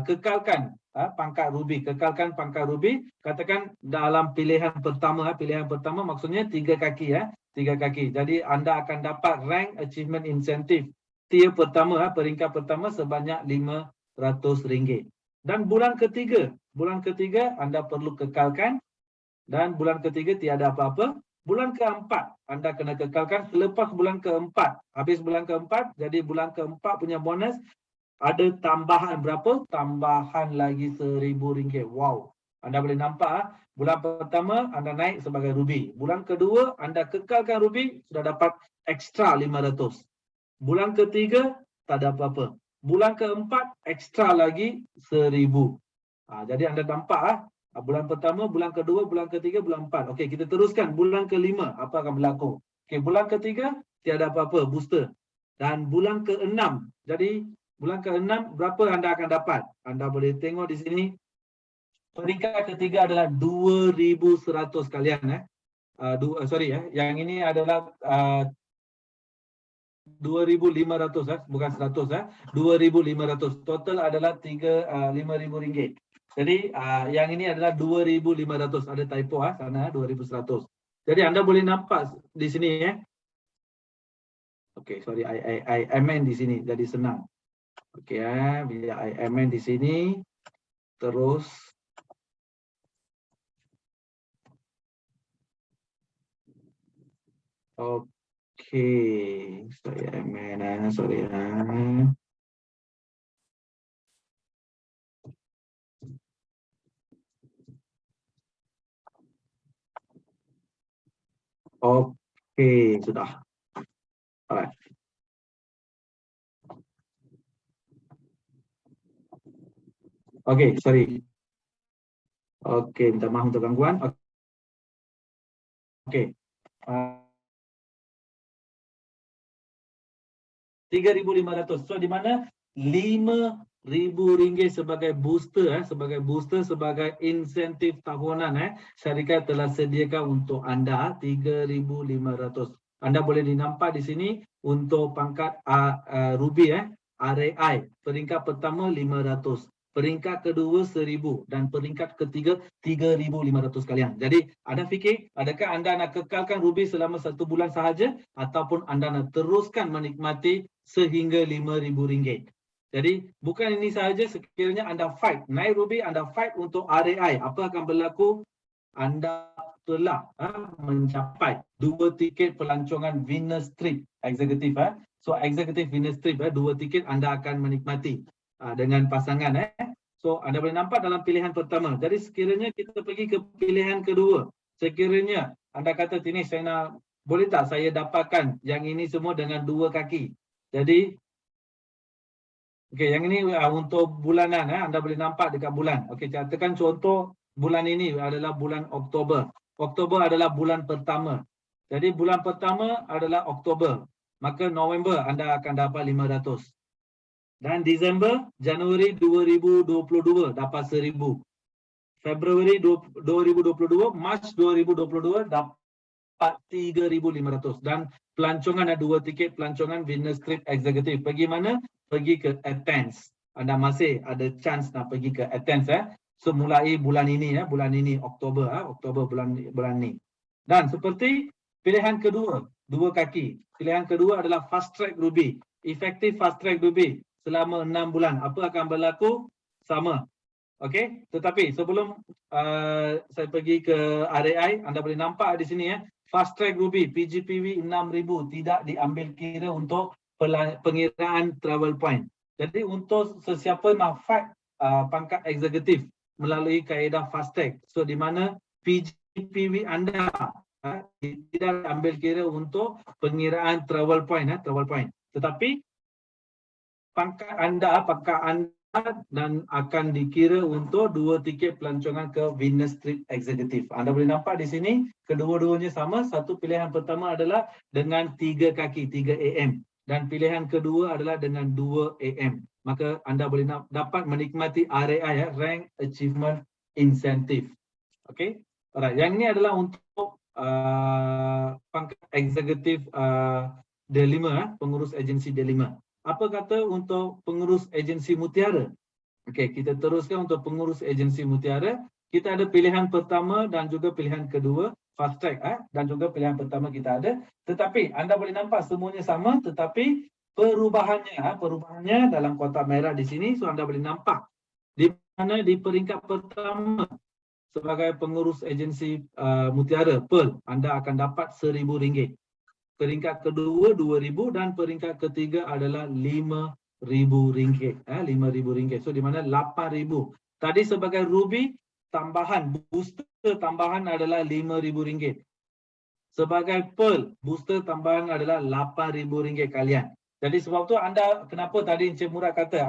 kekalkan pangkat Ruby, katakan dalam pilihan pertama maksudnya 3 kaki 3 kaki. Jadi anda akan dapat rank achievement incentive tier pertama peringkat pertama sebanyak RM500. Dan bulan ketiga anda perlu kekalkan dan bulan ketiga tiada apa-apa. Bulan keempat anda kena kekalkan selepas bulan keempat. Habis bulan keempat, jadi bulan keempat punya bonus ada tambahan berapa? Tambahan lagi RM1000. Wow. Anda boleh nampak bulan pertama anda naik sebagai Ruby. Bulan kedua anda kekalkan Ruby sudah dapat ekstra 500. Bulan ketiga tak ada apa-apa. Bulan keempat ekstra lagi 1000. Jadi anda nampak bulan pertama, bulan kedua, bulan ketiga, bulan empat. Okey, kita teruskan bulan kelima apa akan berlaku? Okey, bulan ketiga tiada apa-apa, booster. Dan bulan keenam. Jadi bulan ke-6 berapa anda akan dapat? Anda boleh tengok di sini. Peringkat ketiga adalah 2100 kalian yang ini adalah 2500 bukan 100 2500. Total adalah RM5,000. Jadi yang ini adalah 2500. Ada typo sana 2100. Jadi anda boleh nampak di sini Okey, sorry I amend di sini jadi senang. Okey bila I amend di sini terus okey saya amend sorry okey sudah. Alright. Okey, sorry. Okey, minta maaf untuk gangguan. Okey. 3,500. So di mana 5 RM5,000 sebagai insentif tahunan syarikat telah sediakan untuk anda 3,500. Anda boleh dinampak di sini untuk pangkat Ruby RAI peringkat pertama 500, peringkat kedua 1,000 dan peringkat ketiga 3,500 sekalian. Jadi anda fikir adakah anda nak kekalkan Ruby selama 1 bulan sahaja ataupun anda nak teruskan menikmati sehingga RM5,000. Jadi bukan ini sahaja, sekiranya anda fight naik Ruby, anda fight untuk RAI, apa akan berlaku? Anda telah mencapai 2 tiket pelancongan Venus Trip Executive. So Executive Venus Trip 2 tiket anda akan menikmati dengan pasangan. So anda boleh nampak dalam pilihan pertama. Jadi sekiranya kita pergi ke pilihan kedua, sekiranya anda kata sini saya nak, boleh tak saya dapatkan yang ini semua dengan 2 kaki. Jadi okey, yang ini untuk bulanan anda boleh nampak dekat bulan. Okey, katakan contoh bulan ini adalah bulan Oktober. Oktober adalah bulan pertama. Jadi bulan pertama adalah Oktober. Maka November anda akan dapat 500. Dan Disember, Januari 2022 dapat 1,000. Februari 2022, Mac 2022 dapat 3,500. Dan pelancongan ada 2 tiket pelancongan Venus Trip Executive. Pergi mana? Pergi ke Athens. Anda masih ada chance nak pergi ke Athens So mulai bulan ini Oktober bulan ni. Dan seperti pilihan kedua, 2 kaki. Pilihan kedua adalah Fast Track Ruby. Efektif Fast Track Ruby selama 6 bulan. Apa akan berlaku? Sama. Okey, tetapi sebelum saya pergi ke RAI, anda boleh nampak di sini Fast Track Ruby PGPV 6,000 tidak diambil kira untuk pengiraan travel point. Jadi untuk sesiapa nak fight pangkat eksekutif melalui kaedah fast track, so di mana PGPV anda tidak ambil kira untuk pengiraan travel point. Tetapi pangkat anda dan akan dikira untuk 2 tiket pelancongan ke Venus Trip Executive. Anda boleh nampak di sini kedua-duanya sama. Satu pilihan pertama adalah dengan 3 kaki, 3 AM. Dan pilihan kedua adalah dengan 2 AM. Maka anda boleh dapat menikmati RAI, Rank Achievement Incentive. Okey. Alright, yang ini adalah untuk pangkat eksekutif D5, pengurus agensi D5. Apa kata untuk pengurus agensi Mutiara? Okey, kita teruskan untuk pengurus agensi Mutiara. Kita ada pilihan pertama dan juga pilihan kedua, fast track dan juga pilihan pertama kita ada. Tetapi anda boleh nampak semuanya sama, tetapi perubahannya dalam kotak merah di sini. So anda boleh nampak di mana di peringkat pertama sebagai pengurus agensi Mutiara Pearl, anda akan dapat RM1,000. Peringkat kedua 2,000 dan peringkat ketiga adalah RM5,000. RM5,000. So di mana 8,000. Tadi sebagai Ruby tambahan, booster tambahan adalah RM5,000. Sebagai Pearl, booster tambahan adalah RM8,000 kalian. Jadi sebab tu anda, kenapa tadi Encik Murad kata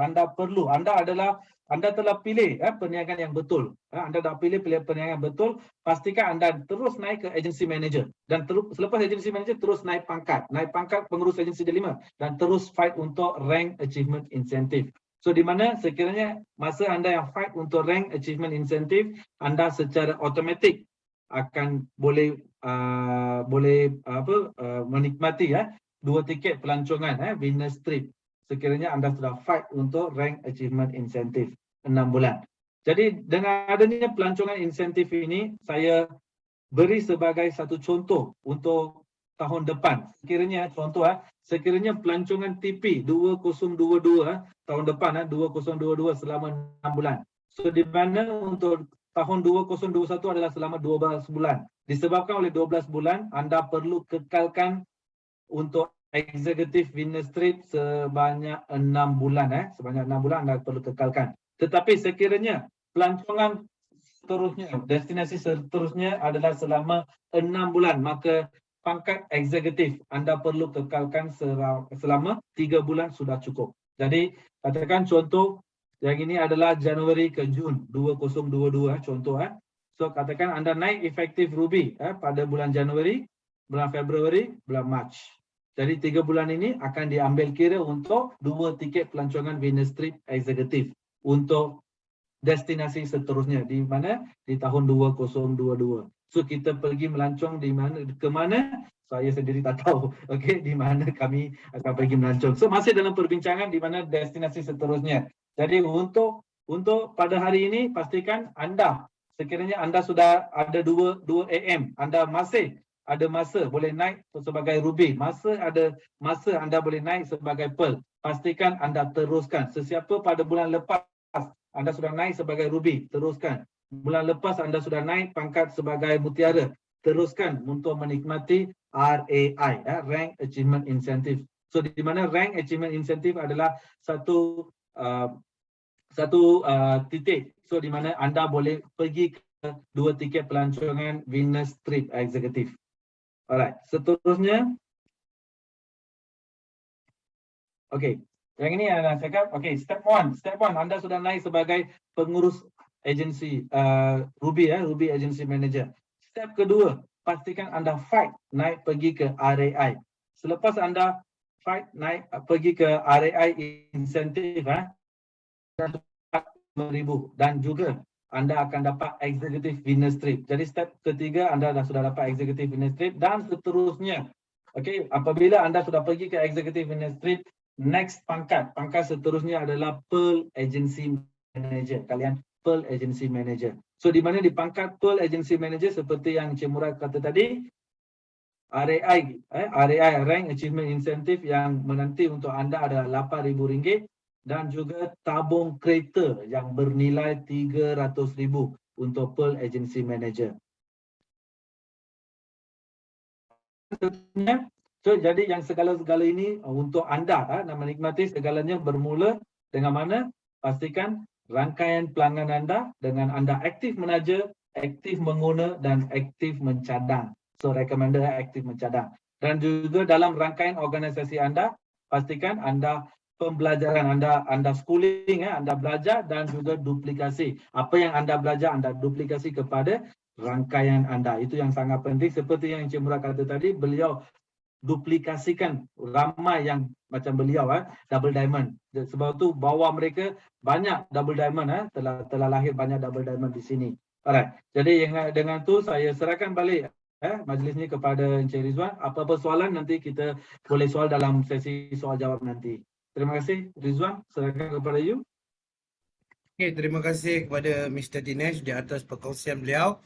anda telah pilih perniagaan yang betul. Anda dah pilih perniagaan yang betul, pastikan anda terus naik ke agency manager. Dan selepas agency manager terus naik pangkat pengurus agensi D5 dan terus fight untuk rank achievement incentive. So di mana sekiranya masa anda yang fight untuk rank achievement incentive, anda secara automatik akan boleh menikmati 2 tiket pelancongan Venus Trip sekiranya anda sudah fight untuk rank achievement incentive 6 bulan. Jadi dengan adanya pelancongan insentif ini, saya beri sebagai satu contoh untuk tahun depan. Sekiranya pelancongan TP 2022 tahun depan 2022 selama 6 bulan. So di mana untuk tahun 2021 adalah selama 12 bulan. Disebabkan oleh 12 bulan, anda perlu kekalkan untuk eksekutif Venus Trip sebanyak 6 bulan. Sebanyak 6 bulan anda perlu kekalkan. Tetapi sekiranya pelancongan seterusnya, destinasi seterusnya adalah selama 6 bulan, maka pangkat eksekutif anda perlu kekalkan selama 3 bulan sudah cukup. Jadi katakan contoh yang ini adalah Januari ke Jun 2022 contoh. So katakan anda naik efektif Ruby pada bulan Januari, bulan Februari, bulan Mac. Jadi 3 bulan ini akan diambil kira untuk 2 tiket pelancongan Venus Trip Eksekutif untuk destinasi seterusnya di mana di tahun 2022. So kita pergi melancong di mana ke mana saya sendiri tak tahu. Okey, di mana kami akan pergi melancong. So masih dalam perbincangan di mana destinasi seterusnya. Jadi untuk pada hari ini pastikan anda sekiranya anda sudah ada 2 AM, anda masih ada masa boleh naik sebagai Ruby, ada masa anda boleh naik sebagai Pearl. Pastikan anda teruskan. Sesiapa pada bulan lepas anda sudah naik sebagai Ruby, teruskan. Bulan lepas anda sudah naik pangkat sebagai Mutiara, teruskan untuk menikmati RAI, Rank Achievement Incentive. So di mana Rank Achievement Incentive adalah satu titik. So di mana anda boleh pergi ke 2 tiket pelancongan Venus Trip Eksekutif. Alright, seterusnya. Okay. Yang ini yang saya cakap, okay, step one, anda sudah naik sebagai pengurus agensi Ruby, Ruby Agency Manager. Step kedua, pastikan anda fight naik pergi ke RAI. Selepas anda fight naik pergi ke RAI insentif, dan juga anda akan dapat Executive Venus Trip. Jadi step ketiga anda sudah dapat Executive Venus Trip dan seterusnya. Okay, apabila anda sudah pergi ke Executive Venus Trip, next pangkat seterusnya adalah Pearl Agency Manager. Kalian Pearl Agency Manager. So di mana di pangkat Pearl Agency Manager seperti yang Cik Murad kata tadi, RAI Rank Achievement Incentive yang menanti untuk anda adalah RM8,000 dan juga tabung kereta yang bernilai RM300,000 untuk Pearl Agency Manager. So, jadi yang segala-segala ini untuk anda nak menikmati segalanya bermula dengan mana? Pastikan rangkaian pelanggan anda dengan anda aktif menaja, aktif mengguna dan aktif mencadang. So recommended aktif mencadang. Dan juga dalam rangkaian organisasi anda, pastikan anda pembelajaran anda schooling, anda belajar dan juga duplikasi. Apa yang anda belajar anda duplikasi kepada rangkaian anda. Itu yang sangat penting. Seperti yang Cik Murad kata tadi, beliau duplikasikan ramai yang macam beliau double diamond. Sebab tu bawa mereka banyak double diamond telah lahir banyak double diamond di sini. Alright. Jadi dengan tu saya serahkan balik majlis ni kepada Encik Rizwan. Apa-apa soalan nanti kita boleh soal dalam sesi soal jawab nanti. Terima kasih Rizwan, serahkan kepada you. Okay, terima kasih kepada Mr. Dinesh di atas perkongsian beliau.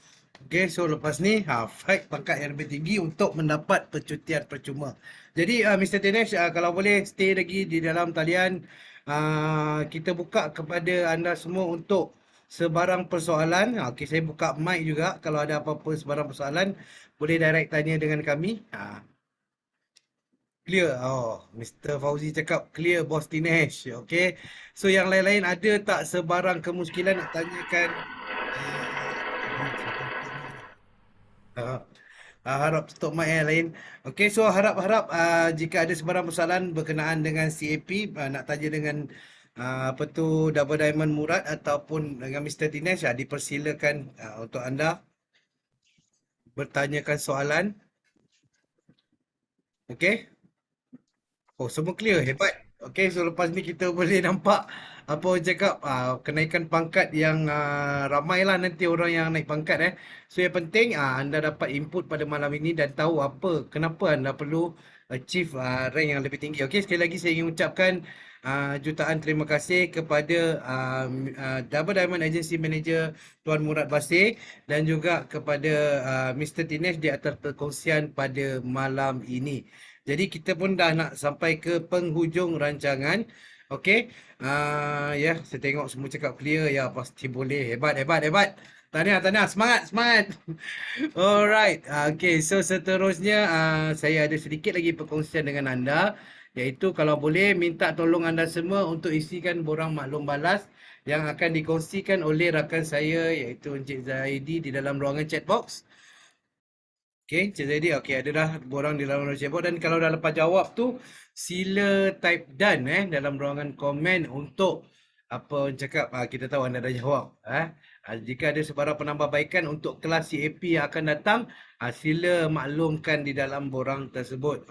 Okay, so lepas ni fight pangkat yang lebih tinggi untuk mendapat percutian percuma. Jadi Mr. Dinesh, kalau boleh stay lagi di dalam talian, kita buka kepada anda semua untuk sebarang persoalan. Okay, saya buka mic juga. Kalau ada apa-apa sebarang persoalan, boleh direct tanya dengan kami. Clear. Oh, Mr. Fauzi cakap clear Bos Dinesh. Okay. So yang lain-lain ada tak sebarang kemuskilan nak tanyakan? Harap tutup mic yang lain. Okay, so harap jika ada sebarang persoalan berkenaan dengan CAP, nak tanya dengan apa tu Double Diamond Murad ataupun dengan Mr. Dinesh, dipersilakan untuk anda bertanyakan soalan. Okay. Oh, semua clear, hebat. Okay, so lepas ni kita boleh nampak apa orang cakap, kenaikan pangkat yang ramailah nanti orang yang naik pangkat. So yang penting anda dapat input pada malam ini dan tahu kenapa anda perlu achieve rank yang lebih tinggi. Okay, sekali lagi saya ingin ucapkan jutaan terima kasih kepada Double Diamond Agency Manager Tuan Murad Basir dan juga kepada Mr. Dinesh di atas perkongsian pada malam ini. Jadi kita pun dah nak sampai ke penghujung rancangan. Okey. Ya, saya tengok semua cakap clear. Ya, pasti boleh. Hebat. Tahniah. Semangat. Alright. Okey, so seterusnya saya ada sedikit lagi perkongsian dengan anda, iaitu kalau boleh minta tolong anda semua untuk isikan borang maklum balas yang akan dikongsikan oleh rakan saya, iaitu Encik Zaidi di dalam ruangan chat box. Okay, Cik Zaidi, okay, ada dah borang di dalam ruangan chat box, dan kalau dah lepas jawab tu sila type done dalam ruangan komen untuk apa cakap, kita tahu anda dah jawab. Jika ada sebarang penambahbaikan untuk kelas CAP yang akan datang, sila maklumkan di dalam borang tersebut.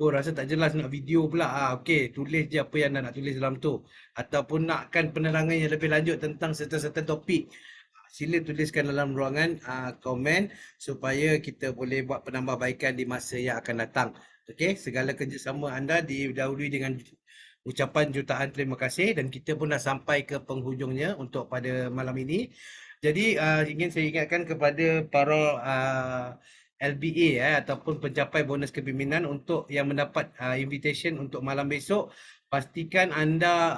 Oh rasa tak jelas nak video pula. Okey, tulis je apa yang anda nak tulis dalam tu. Ataupun nakkan penerangan yang lebih lanjut tentang certain topik. Sila tuliskan dalam ruangan komen supaya kita boleh buat penambahbaikan di masa yang akan datang. Okey, segala kerjasama anda didahului dengan ucapan jutaan terima kasih dan kita pun dah sampai ke penghujungnya untuk pada malam ini. Jadi ingin saya ingatkan kepada para LBA ataupun pencapai bonus kepimpinan untuk yang mendapat invitation untuk malam besok, pastikan anda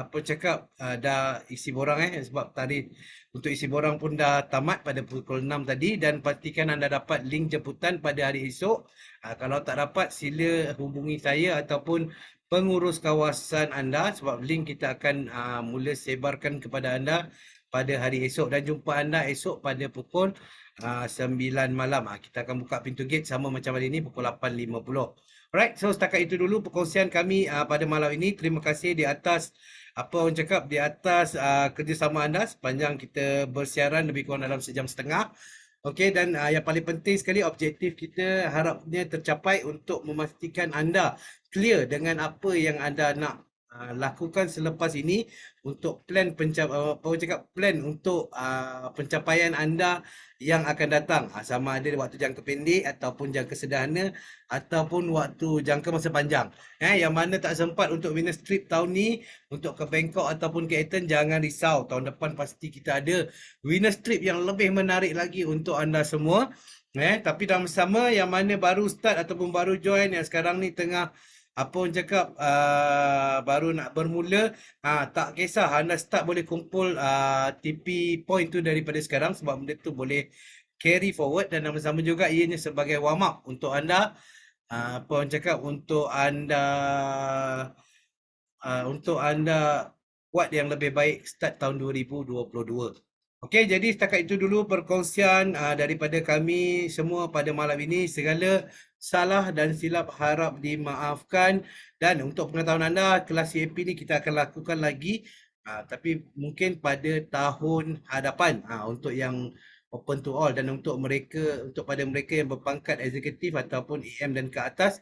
apa cakap dah isi borang sebab tadi untuk isi borang pun dah tamat pada pukul 6 tadi dan pastikan anda dapat link jemputan pada hari esok. Kalau tak dapat sila hubungi saya ataupun pengurus kawasan anda sebab link kita akan mula sebarkan kepada anda pada hari esok dan jumpa anda esok pada pukul 9 malam. Kita akan buka pintu gate sama macam hari ini pukul 8.50. Alright, so setakat itu dulu perkongsian kami pada malam ini. Terima kasih di atas apa orang cakap di atas kerjasama anda sepanjang kita bersiaran lebih kurang dalam sejam setengah. Okey, dan yang paling penting sekali objektif kita harapnya tercapai untuk memastikan anda clear dengan apa yang anda nak lakukan selepas ini untuk plan plan untuk pencapaian anda yang akan datang, sama ada waktu jangka pendek ataupun jangka sederhana ataupun waktu jangka masa panjang. Yang mana tak sempat untuk winners trip tahun ni untuk ke Bangkok ataupun ke Athens, jangan risau, tahun depan pasti kita ada winners trip yang lebih menarik lagi untuk anda semua. Tapi dalam sama yang mana baru start ataupun baru join yang sekarang ni tengah apa orang cakap baru nak bermula, tak kisah, anda start boleh kumpul TP point tu daripada sekarang sebab benda tu boleh carry forward dan sama-sama juga ianya sebagai warm up untuk anda apa orang cakap untuk anda buat yang lebih baik start tahun 2022. Okey, jadi setakat itu dulu perkongsian daripada kami semua pada malam ini. Segala salah dan silap harap dimaafkan. Dan untuk pengetahuan anda, kelas CAP ni kita akan lakukan lagi. Tapi mungkin pada tahun hadapan untuk yang open to all. Dan untuk pada mereka yang berpangkat eksekutif ataupun AM dan ke atas,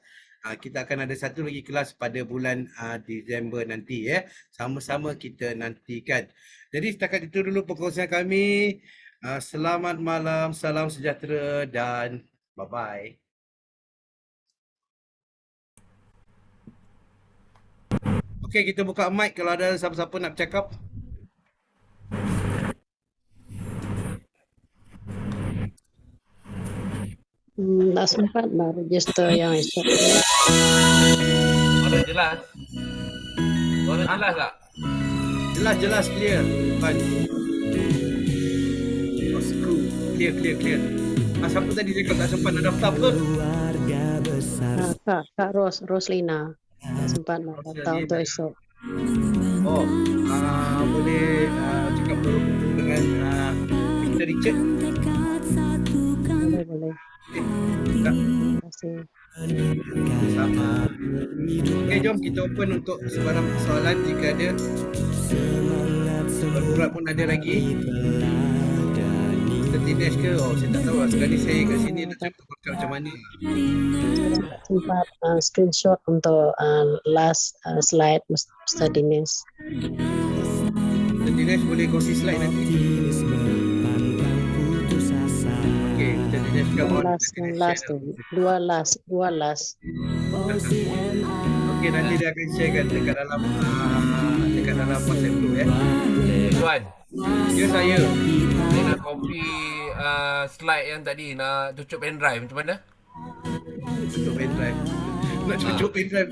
kita akan ada satu lagi kelas pada bulan Disember nanti sama-sama kita nantikan. Jadi setakat itu dulu perkongsian kami. Selamat malam, salam sejahtera dan bye-bye. Okey, kita buka mic kalau ada siapa-siapa nak bercakap. Tak sempat nak register yang esok. Suara jelas. Suara jelas tak? Jelas clear. Clear. Siapa tadi cakap tak sempat nak daftar apa? Kak Roslina. Tak sempat nak daftar untuk esok. Boleh cakap berhubung dengan Mr. Richard? Boleh. Terima kasih. Sama. Okey, jom kita open untuk sebarang soalan jika ada. Berurat pun ada lagi. Kita Dinesh ke? Saya tak tahu lah. Sekali saya kat sini nak cakap macam mana. Sempat screenshot untuk last slide Mr. Dinesh. Mr. Dinesh boleh kongsi slide nanti. Okey, Mr. Dinesh come on. Dua last. Okey, nanti dia akan sharekan dekat dalam WhatsApp tu Tuan. Ya, saya Nak copy slide yang tadi, nak tutup pendrive macam mana? tutup pendrive. Nak tutup pendrive.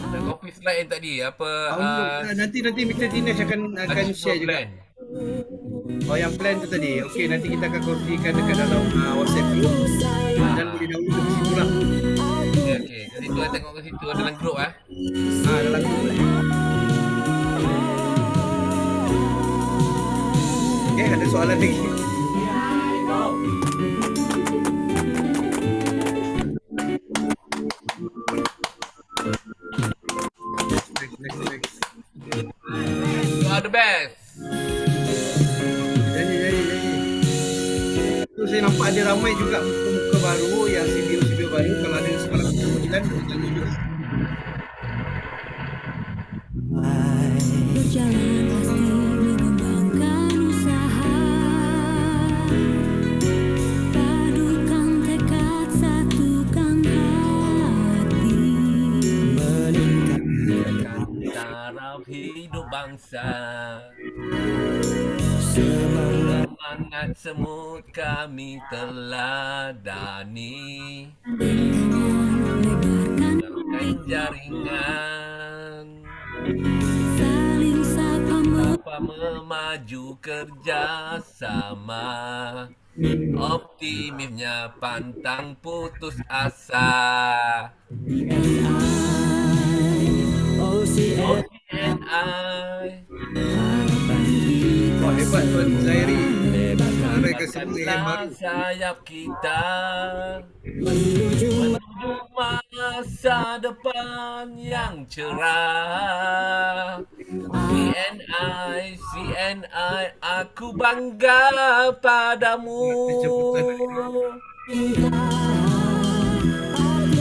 Nak copy slide yang tadi apa Nanti Mr. Dinesh akan share juga. plan. Yang plan tu tadi. Okey, nanti kita akan kongsikan dekat dalam WhatsApp group dan boleh download di situ lah. Okey. Kat situ tengok kat situ dalam group Dalam group boleh. Okey, ada soalan lagi. Next. You are the best. Jadi. Tu saya nampak ada ramai juga muka-muka baru yang CBO baru. Kalau ada sekolah kemudian berjalan pasti mengembangkan usaha. Padukan tekad, satukan hati. Meningkatkan taraf hidup bangsa. Semangat semut kami teladani. Lebarkan Lebarkan jaringan. saling sapa Apa memaju kerjasama. Optimisnya pantang putus asa. OCNI Wah, hebat Tuan Zairi. Mereka semua yang lebarkanlah baru. sayap kita menuju masa depan yang cerah. CNI, aku bangga padamu.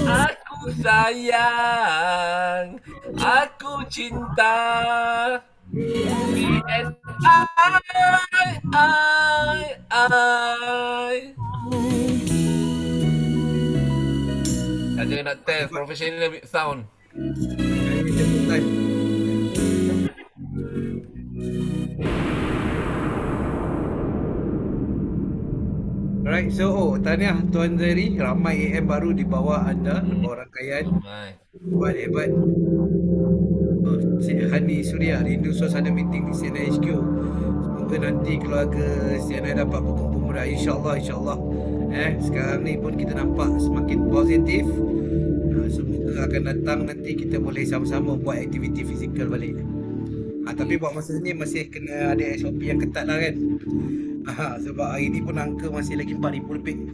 Aku sayang, aku cinta. CNI. Saja nak test professional sound. Ini jemput live. Alright, so tahniah Tuan Zairi, ramai AM baru di bawah anda, di bawah rangkaian. Mai. Hebat. Oh, Cik Hani Suria, rindu suasana meeting di CNI HQ. Semoga nanti keluarga CNI dapat berkumpul murah. InsyaAllah. Sekarang ni pun kita nampak semakin positif. Semoga akan datang nanti kita boleh sama-sama buat aktiviti fizikal balik. Tapi buat masa ni masih kena ada SOP yang ketat lah kan. Sebab hari ni pun angka masih lagi 4,000 lebih.